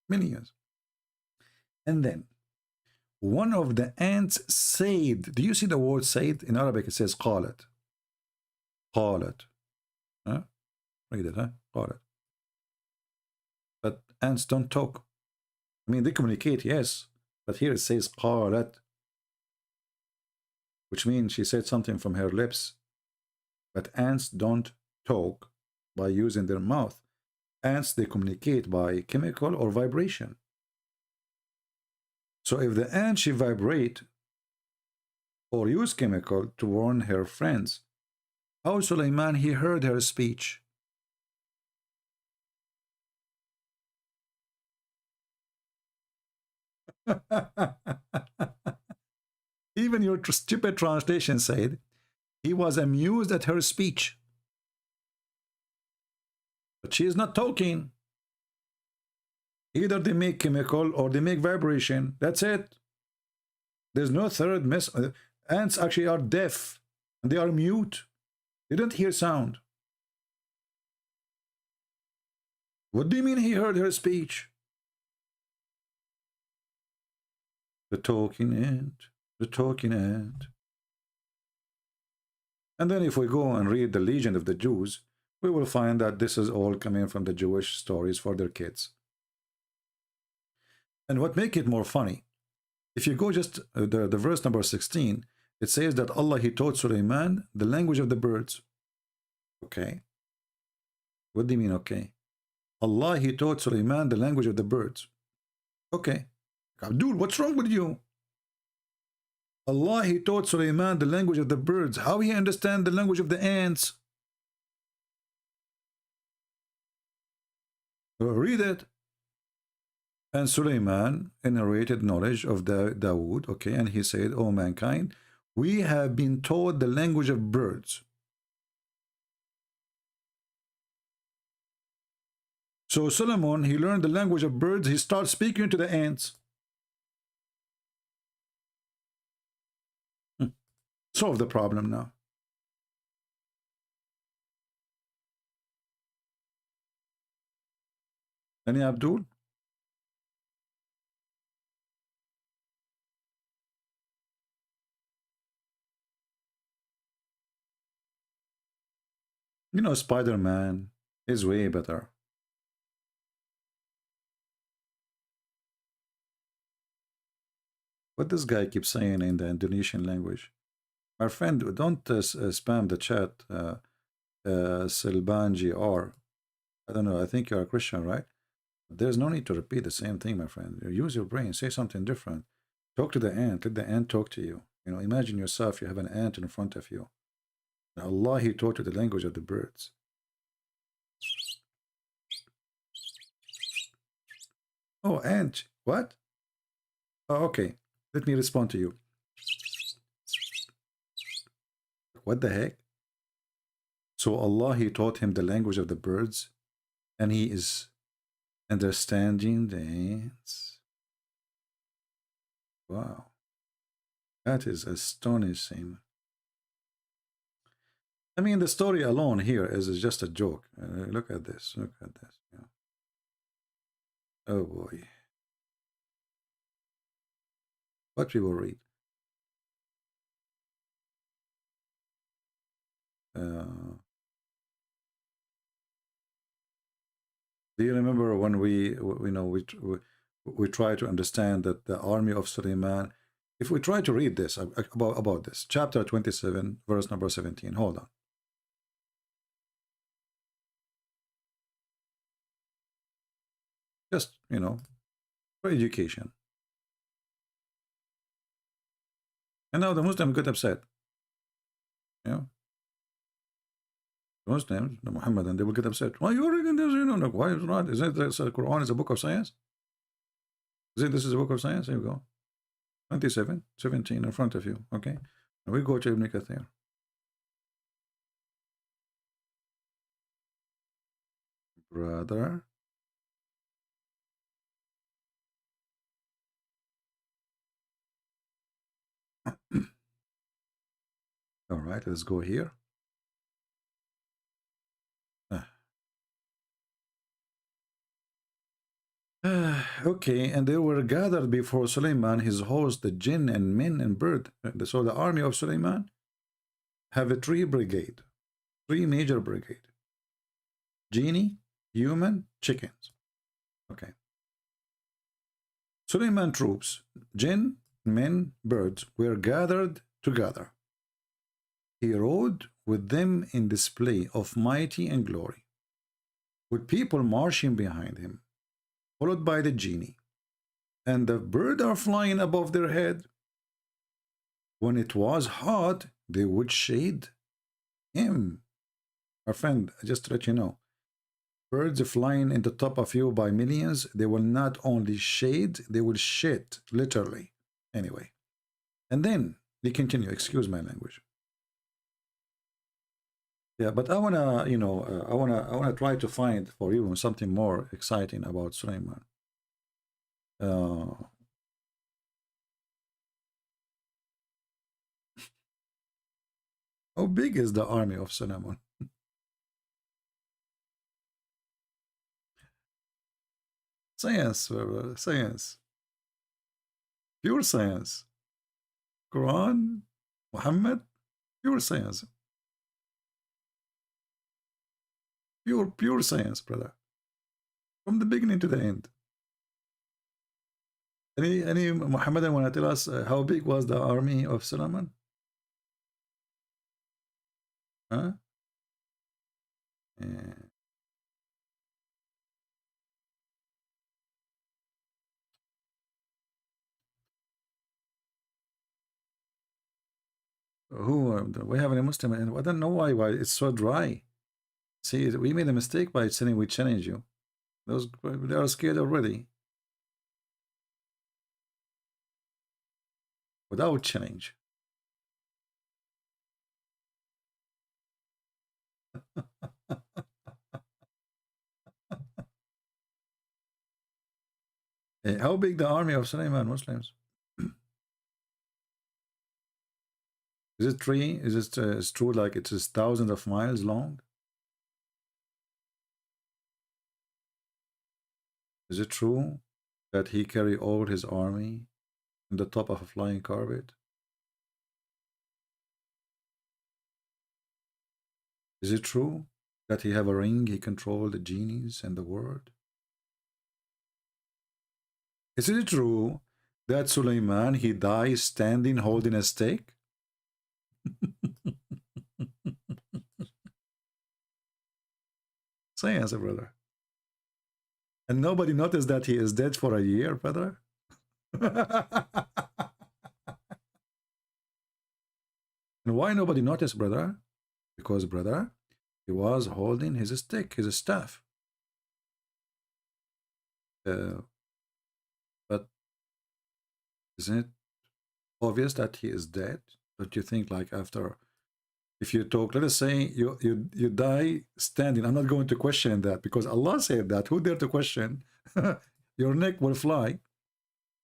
Millions. And then one of the ants said, do you see the word said? In Arabic it says قالت. قالت. Huh? Read it, huh? قالت. But ants don't talk. I mean, they communicate, yes. But here it says قالت, which means she said something from her lips. But ants don't talk by using their mouth. Ants, they communicate by chemical or vibration. So if the ant, she vibrate or use chemical to warn her friends, how Suleiman he heard her speech. Even your stupid translation said he was amused at her speech. But she is not talking. Either they make chemical or they make vibration. That's it. There's no third mess. Ants actually are deaf and they are mute. They don't hear sound. What do you mean he heard her speech? The talking ant. The talking ant. And then if we go and read the legend of the Jews, we will find that this is all coming from the Jewish stories for their kids. And what makes it more funny, if you go just the verse number 16, it says that Allah, he taught Suleiman the language of the birds. Okay. What do you mean, okay? Allah, he taught Suleiman the language of the birds. Okay. Abdul, what's wrong with you? Allah, he taught Suleiman the language of the birds. How he understand the language of the ants? Read it. And Suleiman narrated knowledge of Dawood, okay, and he said, "O mankind, we have been taught the language of birds." So Solomon, he learned the language of birds. He starts speaking to the ants. Solve the problem now. Any Abdul? You know, Spider-Man is way better. What this guy keeps saying in the Indonesian language. My friend, don't spam the chat, Silbanji, or I don't know, I think you're a Christian, right? There's no need to repeat the same thing, my friend. Use your brain, say something different. Talk to the ant, let the ant talk to you. You know, imagine yourself, you have an ant in front of you. And Allah, he taught you the language of the birds. Oh, ant, what? Oh, okay, let me respond to you. What the heck? So Allah, he taught him the language of the birds, and he is understanding the ants. Wow. That is astonishing. I mean, the story alone here is just a joke. Look at this. Look at this. Yeah. Oh boy. What we will read. Do you remember when we try to understand that the army of Suleiman? If we try to read this about this, chapter 27, verse number 17. Hold on. Just, you know, for education. And now the Muslim got upset. Yeah. The Muslims, the Muhammadan, they will get upset. Why are you reading this? You know, like, why is it not? Is it the Quran is a book of science? Is it this is a book of science? Here you go. 27, 17 in front of you. Okay. And we go to Ibn Kathir. Brother. All right, let's go here. Okay, and they were gathered before Suleiman, his host, the jinn and men and bird. So the army of Suleiman have a three major brigade. Genie, human, chickens. Okay. Suleiman troops, jinn, men, birds, were gathered together. He rode with them in display of mighty and glory, with people marching behind him, followed by the genie, and the birds are flying above their head. When it was hot, they would shade, Him, our friend, just to let you know, birds flying in the top of you by millions, they will not only shade, they will shit, literally. Anyway. And then they continue, excuse my language. Yeah, but I wanna, you know, I wanna try to find for you something more exciting about Sulaiman. How big is the army of Sulaiman? Science, science, pure science. Quran, Muhammad, pure science, pure science, brother, from the beginning to the end. Any Muhammadan want to tell us how big was the army of Sulaiman? Huh? Yeah. Who? We have any Muslim, and I don't know why it's so dry. See, we made a mistake by saying we challenge you. Those they are scared already. Without challenge. How big the army of Sulaiman Muslims? Is it three? Is it it's true like it is thousands of miles long? Is it true that he carry all his army on the top of a flying carpet? Is it true that he have a ring, he control the genies and the world? Is it true that Sulaiman, he dies standing holding a stake? Say answer, brother. And nobody noticed that he is dead for a year, brother? And why nobody noticed, brother? Because, brother, he was holding his stick, his staff. But isn't it obvious that he is dead? Don't you think, like, after, if you talk, let us say you die standing. I'm not going to question that because Allah said that. Who dare to question? Your neck will fly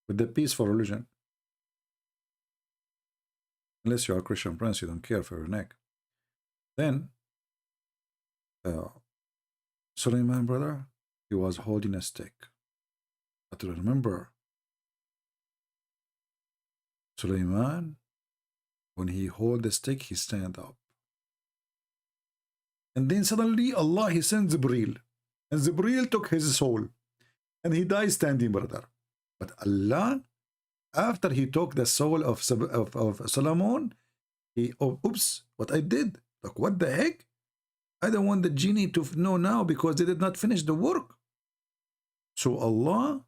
with the peaceful religion. Unless you are a Christian prince, you don't care for your neck. Then, Sulaiman, brother, he was holding a stick. But remember, Sulaiman, when he hold the stick, he stand up. And then suddenly Allah, he sends Jibreel. And Jibreel took his soul. And he died standing, brother. But Allah, after he took the soul of Solomon, he, oh, oops, what I did. Like, what the heck? I don't want the genie to know now because they did not finish the work. So Allah,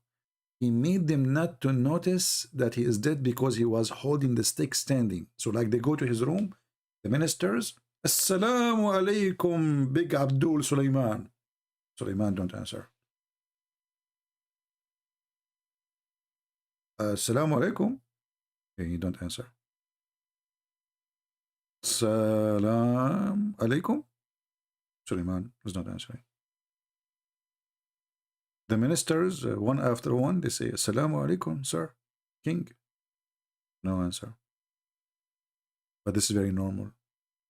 he made them not to notice that he is dead because he was holding the stick standing. So like they go to his room, the ministers, Assalamu alaikum, Big Abdul Sulaiman. Sulaiman don't answer. Assalamu alaikum. He don't answer. Salam alaikum. Sulaiman is not answering. The ministers, one after one, they say, Assalamu alaikum, sir, king. No answer. But this is very normal.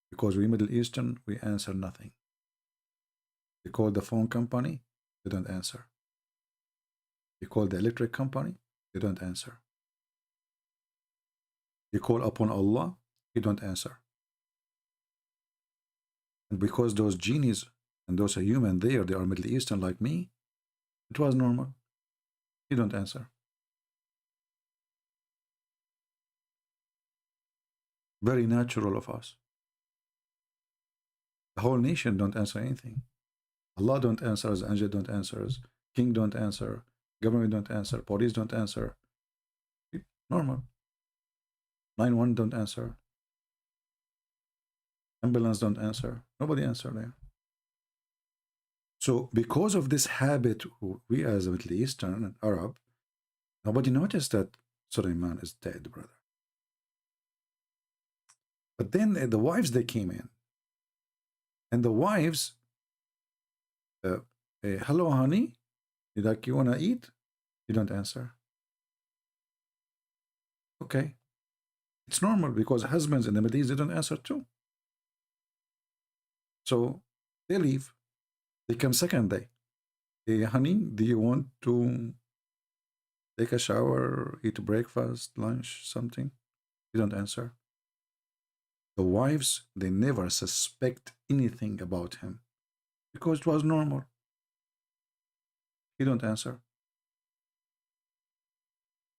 Because we Middle Eastern, we answer nothing. You call the phone company, they don't answer. You call the electric company, they don't answer. You call upon Allah, he don't answer. And because those genies and those are human there, they are Middle Eastern like me, it was normal. He don't answer. Very natural of us. The whole nation don't answer anything. Allah don't answer, angel don't answer, king don't answer, government don't answer, police don't answer. Normal. 911 don't answer. Ambulance don't answer. Nobody answer there. So because of this habit, we as a Middle Eastern and Arab, nobody noticed that Suleiman is dead, brother. But then the wives, they came in. And the wives, hello, honey, you want to eat? You don't answer. Okay. It's normal because husbands in the Middle East, they don't answer too. So they leave. They come second day. Hey, honey, do you want to take a shower, eat breakfast, lunch, something? You don't answer. The wives, they never suspect anything about him because it was normal. He don't answer.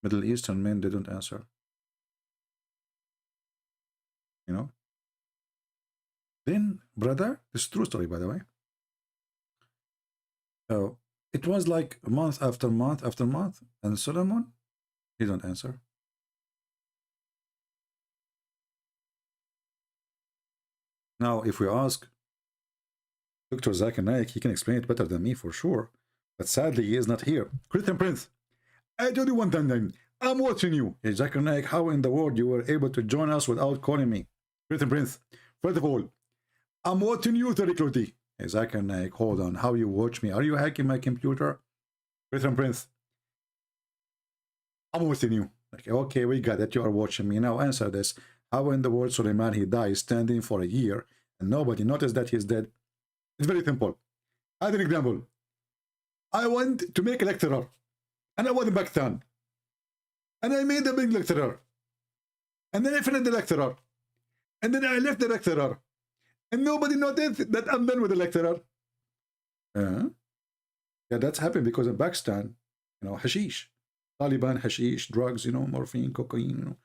Middle Eastern men, they don't answer. You know? Then, brother, this is true story, by the way. It was like month after month after month, and Solomon, he don't answer. Now, if we ask Dr. Zakir Naik, he can explain it better than me for sure, but sadly, he is not here. Christian Prince, I told you one time, I'm watching you. Hey, Zakir Naik, how in the world you were able to join us without calling me? Christian Prince, first of all, I'm watching you very closely. Hey, Zakir Naik, hold on. How you watch me? Are you hacking my computer? Christian Prince, I'm watching you. Okay, we got it. You are watching me. Now answer this. How in the world Suleiman, he dies standing for a year and nobody noticed that he's dead? It's very simple. As an example, I went to make a lecturer and I was in Pakistan and I made a big lecturer and then I finished the lecturer and then I left the lecturer and nobody noticed that I'm done with the lecturer. Yeah, that's happened because in Pakistan, you know, hashish, Taliban, hashish, drugs, you know, morphine, cocaine, you know.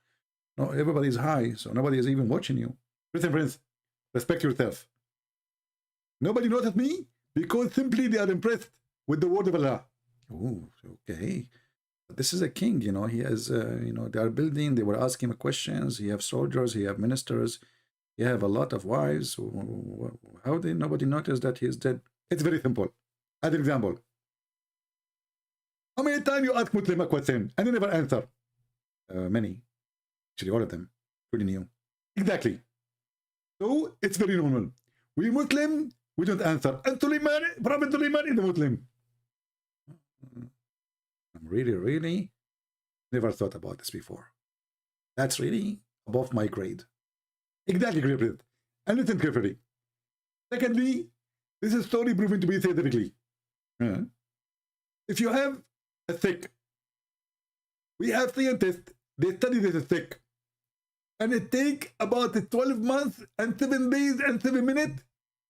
No, everybody's high, so nobody is even watching you. Christian Prince, respect yourself. Nobody noticed me because simply they are impressed with the word of Allah. Oh, okay. But this is a king, you know. He has, you know, they are building. They were asking him questions. He have soldiers. He have ministers. He have a lot of wives. How did nobody notice that he is dead? It's very simple. As an example, how many times you ask Muslim a question and they never answer? Many. Actually, all of them, including you. Exactly. So it's very normal. We Muslim, we don't answer. And Suleiman, Prophet Suleiman is a Muslim. I'm really never thought about this before. That's really above my grade. Exactly, Griffith. And listen carefully. Secondly, this is story proven to be scientifically. If you have a thick, we have scientists, they study this thick. And it take about 12 months and 7 days and 7 minutes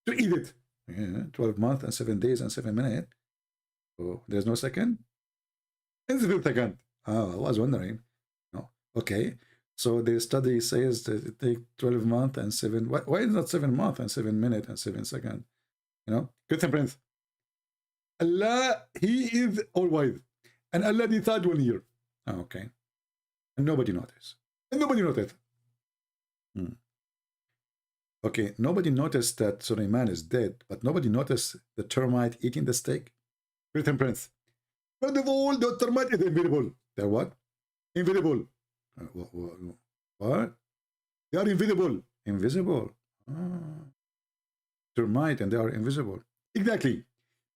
to eat it. Yeah, 12 months and 7 days and 7 minutes. Oh, there's no second? It's a second. Oh, I was wondering. No. Okay. So the study says that it takes 12 months and 7. Why is not 7 months and 7 minutes and 7 seconds? You know? Christian Prince. Allah, He is all wise. And Allah decides 1 year. Oh, okay. And nobody noticed. And nobody noticed. Okay, nobody noticed that Suleiman is dead, but nobody noticed the termite eating the steak. Christian Prince. First of all, the termite is invisible. They're what? Invisible. What? They are invisible. Invisible. Termite and they are invisible. Exactly.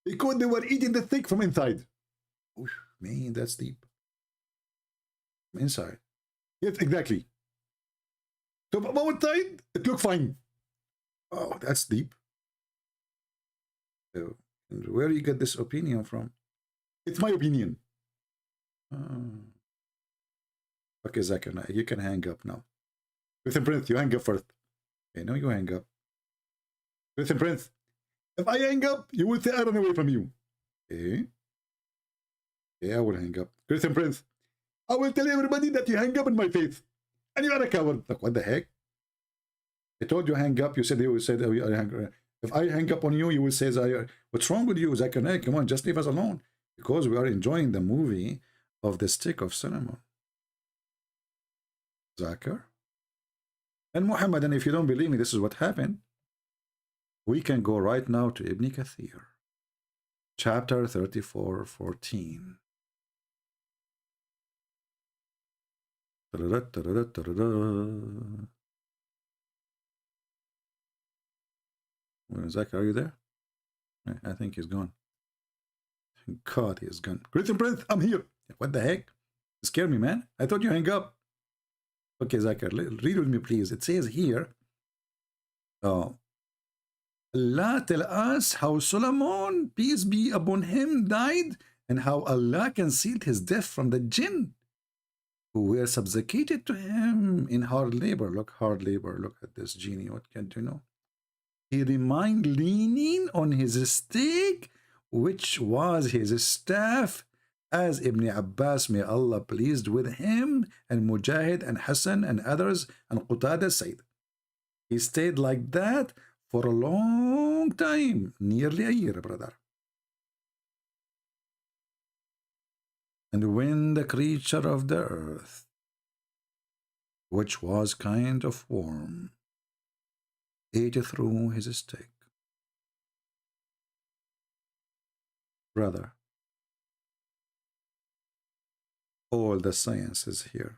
Because they were eating the steak from inside. Oh, man, that's deep. From inside. Yes, exactly. So from outside, it looked fine. Oh, that's deep. So, and where do you get this opinion from? It's my opinion. Okay, Zakir, you can hang up now. Christian Prince, you hang up first. Okay, no, you hang up. Christian Prince, if I hang up, you will say I run away from you. Okay? Yeah, I will hang up. Christian Prince, I will tell everybody that you hang up in my face. And you are a coward. Like, what the heck? I told you hang up. You said you said if I hang up on you, you will say, what's wrong with you, Zakir Naik? Come on, just leave us alone. Because we are enjoying the movie of the stick of Solomon. Zakir? And Muhammad, and if you don't believe me, this is what happened. We can go right now to Ibn Kathir, chapter 34:14. Zach, are you there? I think he's gone. God, he's gone. Greeting, Prince, I'm here. What the heck? You scared me, man. I thought you hang up. Okay, Zakir, read with me, please. It says here, Allah tell us how Solomon, peace be upon him, died, and how Allah concealed his death from the jinn who were subjugated to him in hard labor. Look, hard labor. Look at this genie. What can you know? He remained leaning on his stick, which was his staff, as Ibn Abbas, may Allah pleased with him, and Mujahid and Hassan and others, and Qatada said. He stayed like that for a long time, nearly a year, brother. And when the creature of the earth, which was kind of warm, ate through his stick, brother, all the sciences here,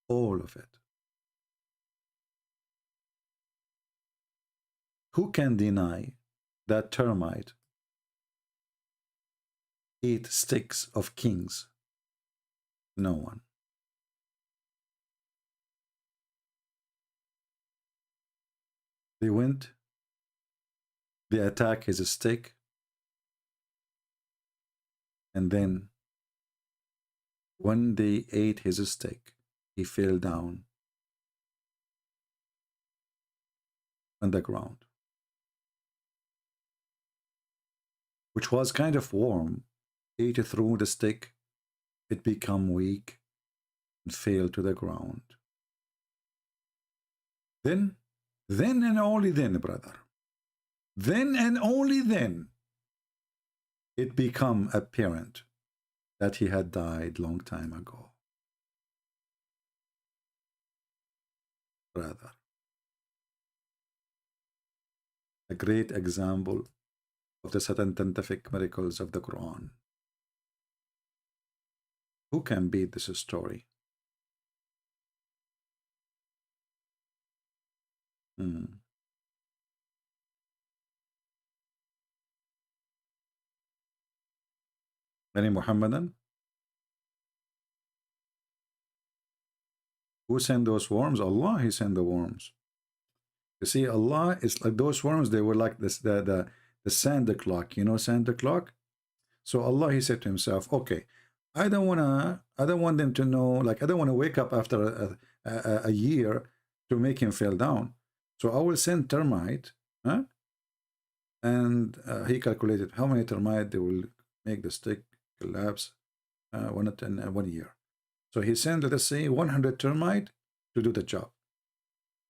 all of it. Who can deny that termite eat sticks of kings? No one. They went, they attack his stick, and then when they ate his stick, he fell down on the ground, which was kind of warm, ate through the stick, it became weak and fell to the ground. Then and only then, brother, then and only then, it became apparent that he had died long time ago. Brother, a great example of the scientific miracles of the Quran. Who can beat this story? Any Muhammadan? Who sent those worms? Allah, he sent the worms. You see, Allah is like those worms, they were like this, the Santa clock, you know, Santa clock. So Allah, he said to himself, okay, I don't want them to know, like, I don't want to wake up after a year to make him fall down. So I will send termite, huh? And he calculated how many termite they will make the stick collapse in 1 year. So he sent, let us say, 100 termite to do the job.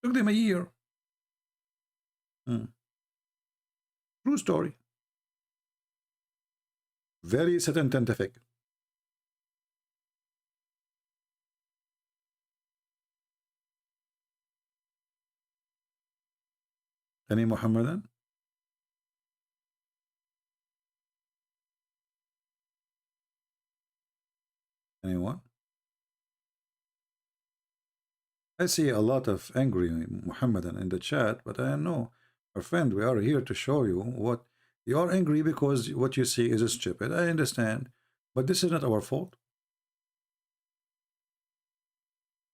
Took them a year. True story. Very scientific. Any Muhammadan? Anyone? I see a lot of angry Muhammadan in the chat, but I know, our friend, we are here to show you what you are angry because what you see is stupid. I understand, but this is not our fault.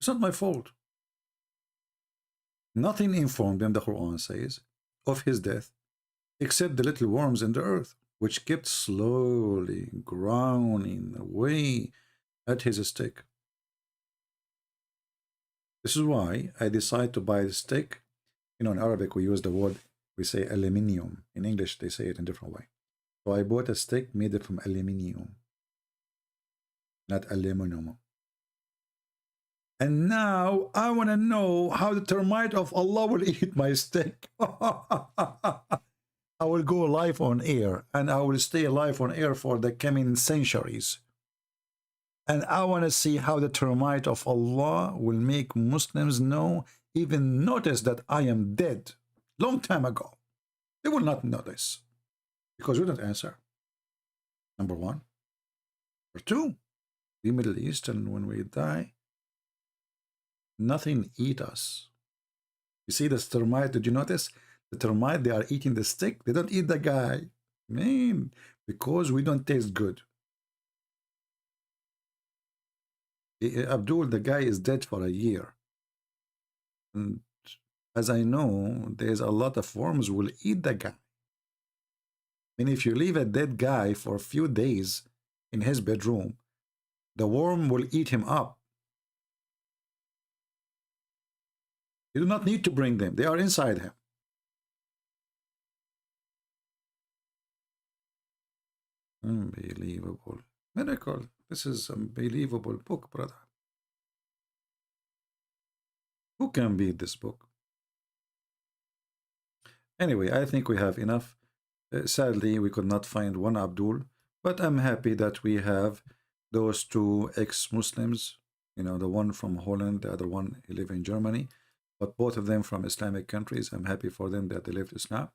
It's not my fault. Nothing informed them, the Quran says, of his death, except the little worms in the earth, which kept slowly growing away at his stick. This is why I decided to buy the stick. You know, in Arabic we use the word, we say aluminium. In English they say it in a different way. So I bought a stick made from aluminium, not aluminum. And now I want to know how the termite of Allah will eat my stick. I will go live on air, and I will stay live on air for the coming centuries. And I want to see how the termite of Allah will make Muslims know, even notice that I am dead long time ago. They will not notice because we don't answer. Number one. Number two, the Middle Eastern, when we die, nothing eat us. You see this termite, did you notice? The termite, they are eating the stick. They don't eat the guy. Man, because we don't taste good. Abdul, the guy is dead for a year. And as I know, there's a lot of worms will eat the guy. And if you leave a dead guy for a few days in his bedroom, the worm will eat him up. You do not need to bring them. They are inside him. Unbelievable. Miracle. This is an unbelievable book, brother. Who can beat this book? Anyway, I think we have enough. Sadly, we could not find one Abdul, but I'm happy that we have those two ex-Muslims, you know, the one from Holland, the other one, he live in Germany, but both of them from Islamic countries. I'm happy for them that they lived Islam.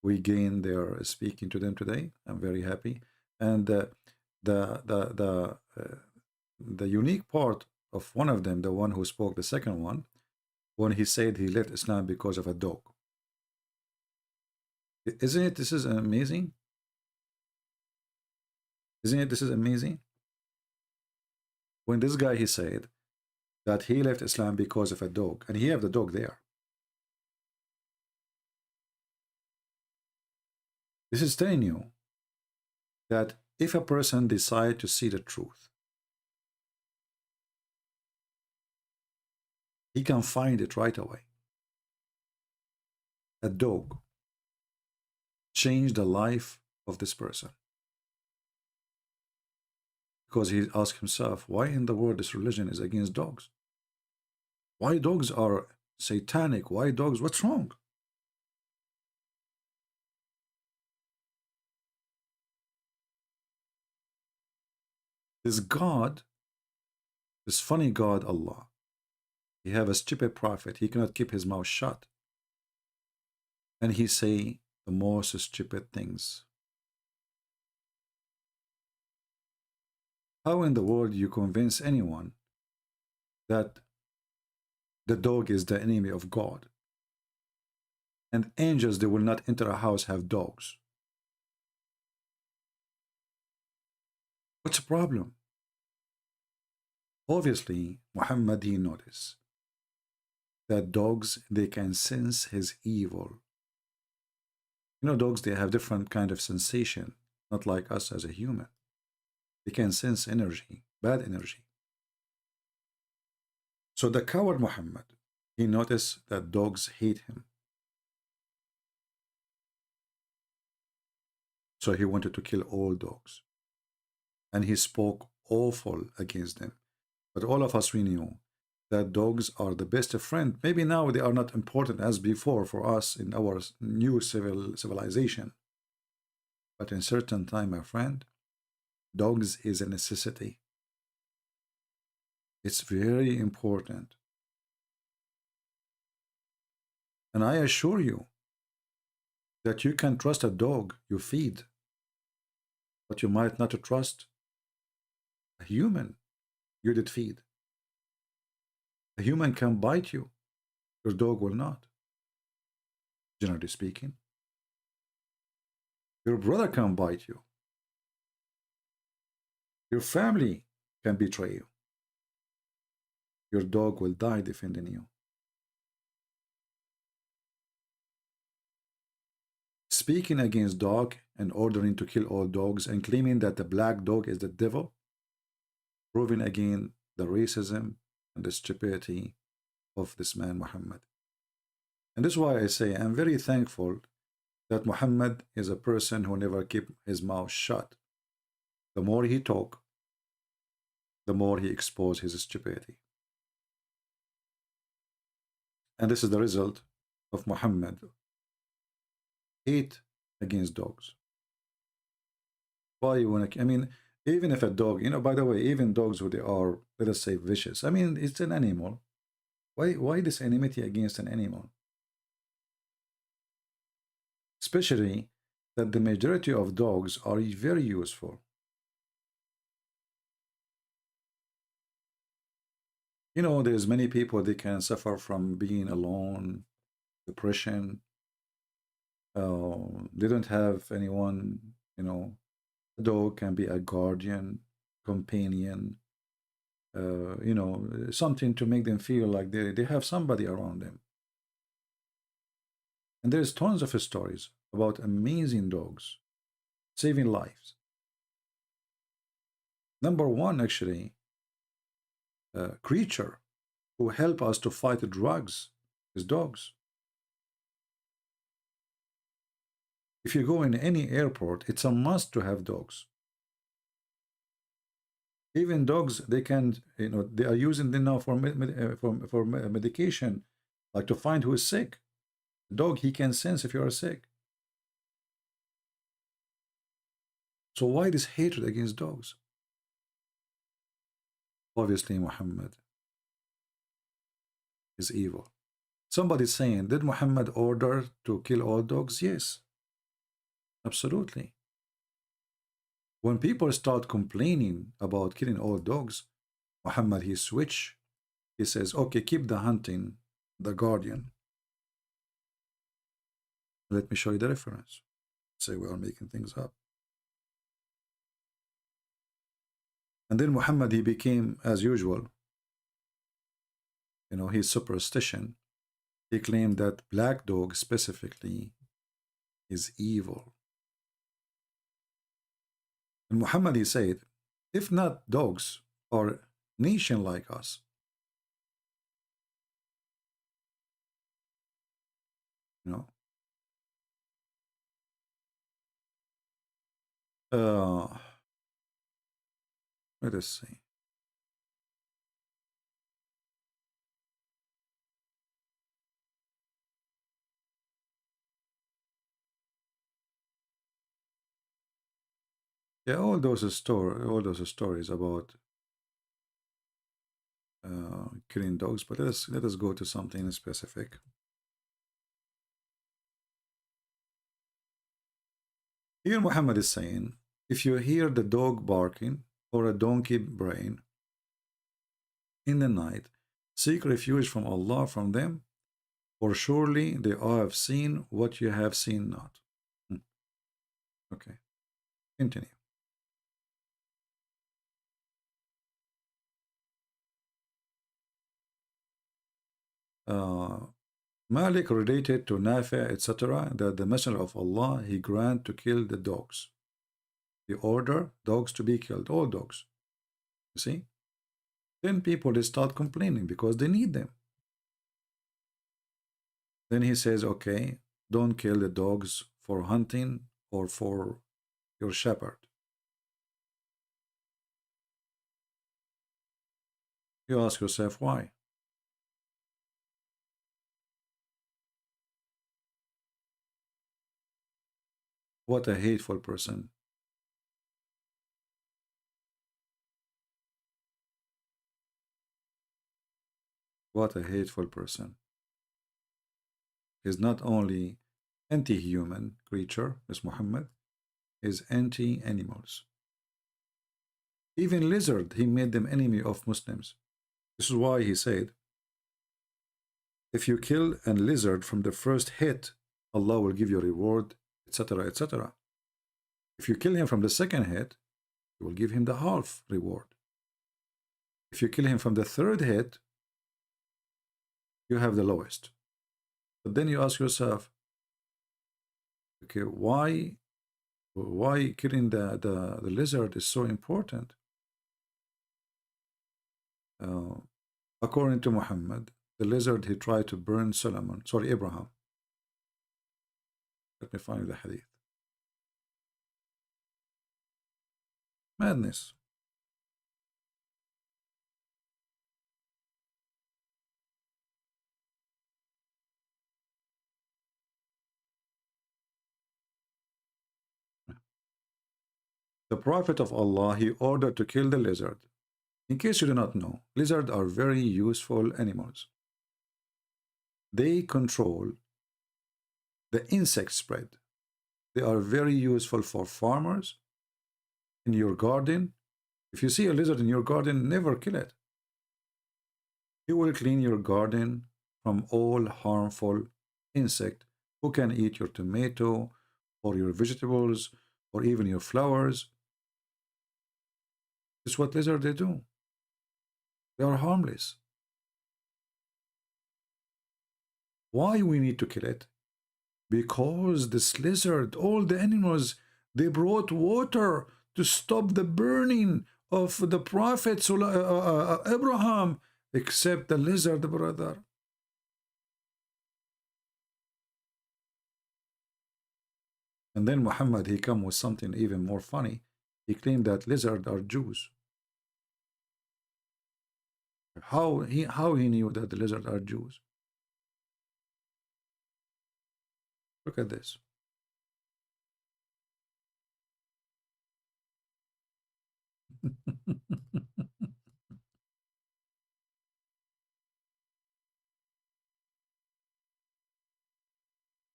We gained their speaking to them today. I'm very happy. And the unique part of one of them, the one who spoke, the second one, when he said he left Islam because of a dog. Isn't it? This is amazing. Isn't it? This is amazing. When this guy, he said that he left Islam because of a dog, and he have the dog there. This is telling you that if a person decides to see the truth, he can find it right away. A dog changed the life of this person. Because he asked himself, why in the world this religion is against dogs? Why dogs are satanic? Why dogs? What's wrong? This God, this funny God, Allah, he have a stupid prophet. He cannot keep his mouth shut. And he say the most stupid things. How in the world you convince anyone that the dog is the enemy of God? And angels, they will not enter a house have dogs. What's the problem? Obviously, Muhammad, he noticed that dogs, they can sense his evil. You know, dogs, they have different kind of sensation, not like us as a human. They can sense energy, bad energy. So the coward Muhammad, he noticed that dogs hate him. So he wanted to kill all dogs. And he spoke awful against them. But all of us, we knew that dogs are the best friend. Maybe now they are not important as before for us in our new civilization. But in certain time, my friend, dogs is a necessity. It's very important. And I assure you that you can trust a dog you feed, but you might not trust a human you did feed. A human can bite you, your dog will not, generally speaking. Your brother can bite you. Your family can betray you. Your dog will die defending you. Speaking against dog and ordering to kill all dogs and claiming that the black dog is the devil, proving again the racism and the stupidity of this man Muhammad. And this is why I say I'm very thankful that Muhammad is a person who never kept his mouth shut. The more he talk, the more he exposed his stupidity. And this is the result of Muhammad hate against dogs. Why you want to? I mean, Even if a dog, by the way, even dogs who they are, let us say, vicious. I mean, it's an animal. Why this enmity against an animal? Especially that the majority of dogs are very useful. There's many people, they can suffer from being alone, depression. They don't have anyone, a dog can be a guardian, companion, something to make them feel like they have somebody around them. And there's tons of stories about amazing dogs saving lives. Number one, actually, creature who help us to fight drugs is dogs. If you go in any airport, it's a must to have dogs. Even dogs, they can, they are using them now for medication, like to find who is sick. The dog, he can sense if you are sick. So why this hatred against dogs? Obviously, Muhammad is evil. Somebody's saying, did Muhammad order to kill all dogs? Yes, absolutely. When people start complaining about killing all dogs, Muhammad, he switch. He says, okay, keep the hunting, the guardian. Let me show you the reference. Say we are making things up. And then Muhammad, he became, as usual, his superstition. He claimed that black dog specifically is evil. And Muhammad, he said, if not dogs or nation like us, let us see. Yeah, all those stories about killing dogs, but let us go to something specific. Here Muhammad is saying, if you hear the dog barking or a donkey braying in the night, seek refuge from Allah from them, for surely they have seen what you have seen not. Okay, continue. Malik related to Nafi, etc., that the Messenger of Allah, he grant to kill the dogs. He order dogs to be killed, all dogs. You see? Then people, they start complaining because they need them. Then he says, okay, don't kill the dogs for hunting or for your shepherd. You ask yourself why. What a hateful person. What a hateful person. He's not only anti-human creature, as Muhammad, is anti-animals. Even lizard, he made them enemy of Muslims. This is why he said, if you kill a lizard from the first hit, Allah will give you a reward, etc., etc. If you kill him from the second hit, you will give him the half reward. If you kill him from the third hit, you have the lowest. But then you ask yourself, okay, why killing the lizard is so important? According to Muhammad, the lizard, he tried to burn Abraham. Let me find the hadith. Madness. The Prophet of Allah, he ordered to kill the lizard. In case you do not know, lizards are very useful animals. They control the insect spread. They are very useful for farmers in your garden. If you see a lizard in your garden, never kill it. It will clean your garden from all harmful insect who can eat your tomato or your vegetables or even your flowers. This is what lizards they do. They are harmless. Why we need to kill it? Because this lizard, all the animals, they brought water to stop the burning of the Prophet Abraham, except the lizard, brother. And then Muhammad, he come with something even more funny. He claimed that lizards are Jews. How he knew that the lizards are Jews? Look at this.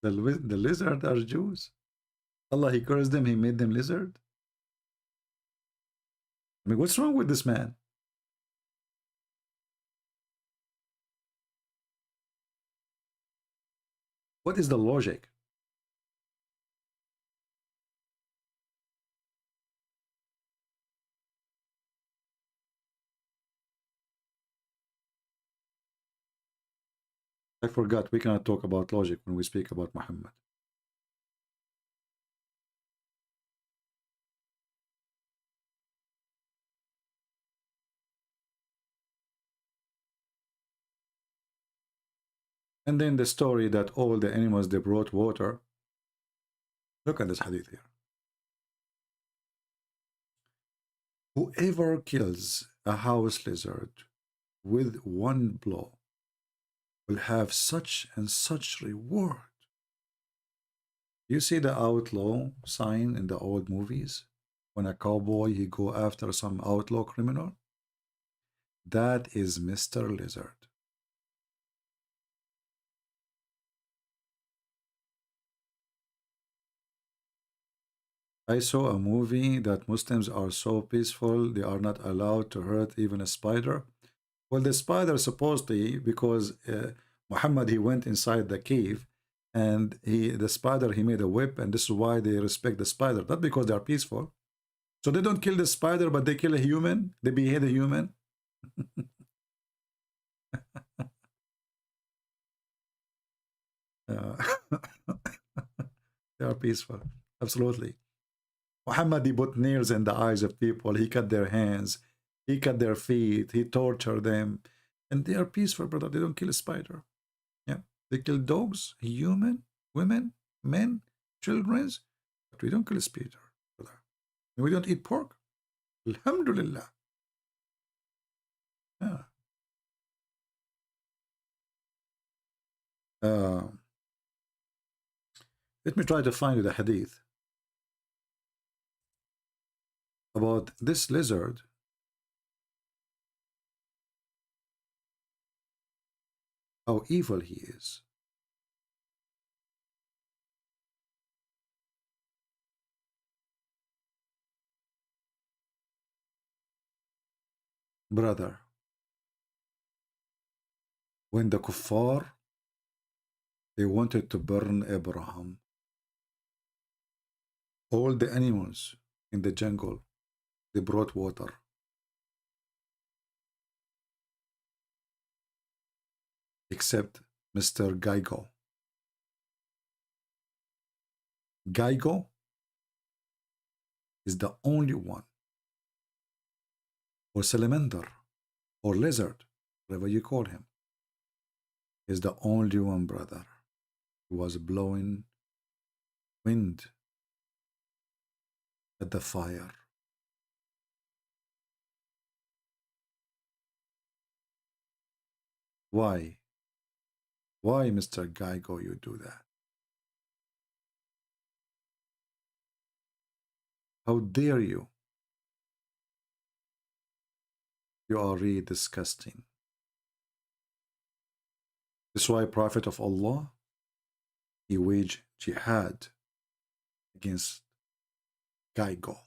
The lizard are Jews. Allah, he cursed them, he made them lizard. I mean, what's wrong with this man? What is the logic? I forgot, we cannot talk about logic when we speak about Muhammad. And then the story that all the animals, they brought water. Look at this hadith here. Whoever kills a house lizard with one blow will have such and such reward. You see the outlaw sign in the old movies? When a cowboy, he go after some outlaw criminal? That is Mr. Lizard. I saw a movie that Muslims are so peaceful, they are not allowed to hurt even a spider. Well, the spider supposedly, because Muhammad, he went inside the cave, and the spider, he made a whip, and this is why they respect the spider, not because they are peaceful. So they don't kill the spider, but they kill a human. They behead a human. They are peaceful, absolutely. Muhammad, he put nails in the eyes of people. He cut their hands. He cut their feet. He tortured them. And they are peaceful, brother. They don't kill a spider. Yeah. They kill dogs, human, women, men, children. But we don't kill a spider, brother. And we don't eat pork. Alhamdulillah. Yeah. Let me try to find you the hadith about this lizard. How evil he is. Brother, when the kuffar, they wanted to burn Abraham, all the animals in the jungle, they brought water. Except Mr. Geigo. Geigo is the only one, or salamander, or lizard, whatever you call him, is the only one, brother, who was blowing wind at the fire. Why? Why, Mr. Geigo, you do that? How dare you? You are really disgusting. That's why Prophet of Allah, he waged jihad against Gaigo.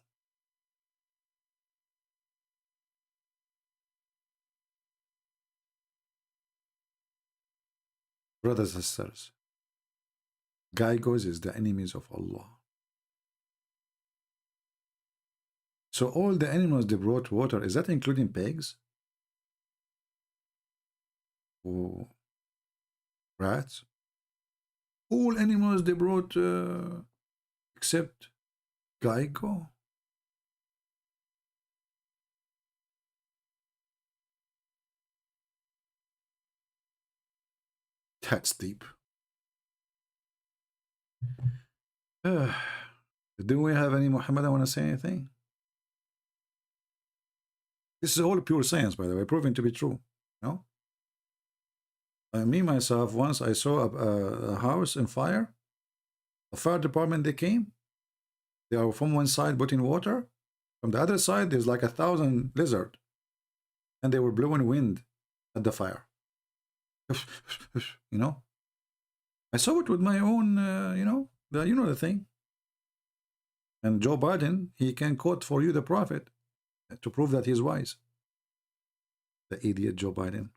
Brothers and sisters, Gaigos is the enemies of Allah. So all the animals they brought water, is that including pigs? Or rats? All animals they brought except Gaigo? That's deep. Do we have any Muhammad? I want to say anything? This is all pure science, by the way, proven to be true. No? Me, myself, once I saw a house in fire. The fire department, they came. They are from one side putting water. From the other side, there's like 1,000 lizards. And they were blowing wind at the fire. You know? I saw it with my own, you know the thing. And Joe Biden, he can quote for you the prophet to prove that he's wise. The idiot Joe Biden.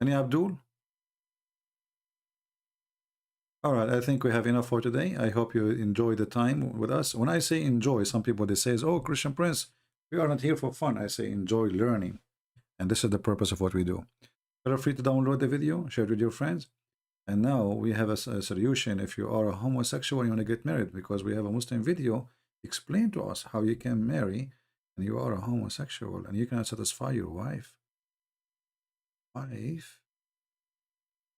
Any Abdul? All right, I think we have enough for today. I hope you enjoy the time with us. When I say enjoy, some people they say, oh, Christian Prince, we are not here for fun. I say enjoy learning. And this is the purpose of what we do. Feel free to download the video, share it with your friends. And now we have a solution if you are a homosexual and you want to get married, because we have a Muslim video explain to us how you can marry and you are a homosexual and you cannot satisfy your wife.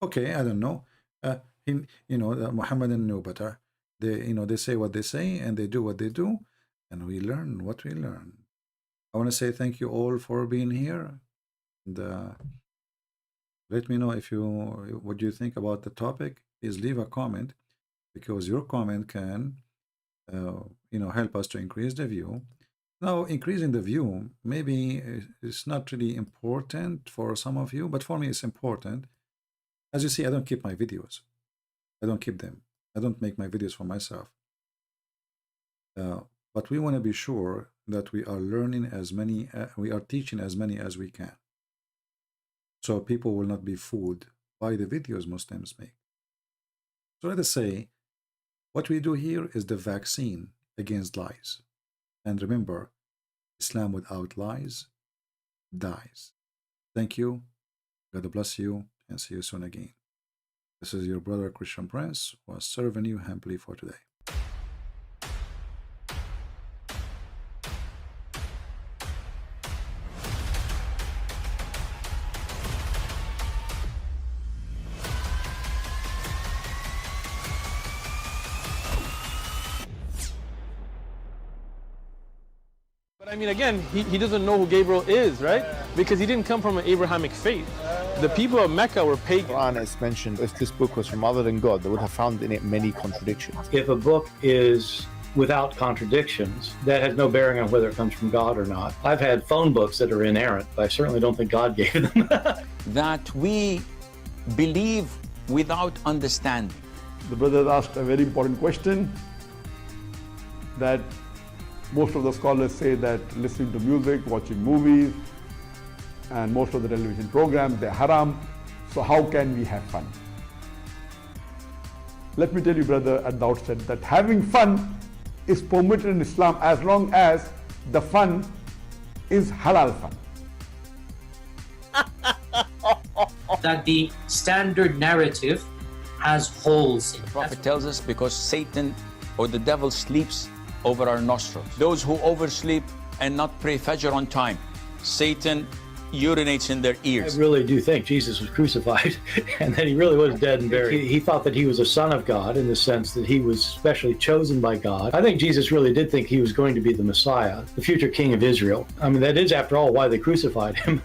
Okay, I don't know. Muhammad and know better. They say what they say and they do what they do, and we learn what we learn. I want to say thank you all for being here. And let me know what you think about the topic. Please leave a comment, because your comment can help us to increase the view. Now, increasing the view maybe it's not really important for some of you, but for me it's important. As you see, I don't keep my videos. I don't keep them. I don't make my videos for myself. But we want to be sure that we are learning as many, we are teaching as many as we can. So people will not be fooled by the videos Muslims make. So let us say, what we do here is the vaccine against lies. And remember, Islam without lies dies. Thank you. God bless you, and see you soon again. This is your brother Christian Prince, who was serving you humbly for today. I mean, again, he doesn't know who Gabriel is, right? Because he didn't come from an Abrahamic faith. The people of Mecca were pagan. Quran has mentioned if this book was from other than God, they would have found in it many contradictions. If a book is without contradictions, that has no bearing on whether it comes from God or not. I've had phone books that are inerrant, but I certainly don't think God gave them. That we believe without understanding. The brother asked a very important question, that most of the scholars say that listening to music, watching movies, and most of the television programs, they're haram. So how can we have fun? Let me tell you, brother, at the outset, that having fun is permitted in Islam as long as the fun is halal fun. That the standard narrative has holes in it. The Prophet tells us because Satan or the devil sleeps over our nostrils. Those who oversleep and not pray Fajr on time, Satan urinates in their ears. I really do think Jesus was crucified and that he really was dead and buried. He thought that he was a son of God in the sense that he was specially chosen by God. I think Jesus really did think he was going to be the Messiah, the future king of Israel. I mean, that is, after all, why they crucified him.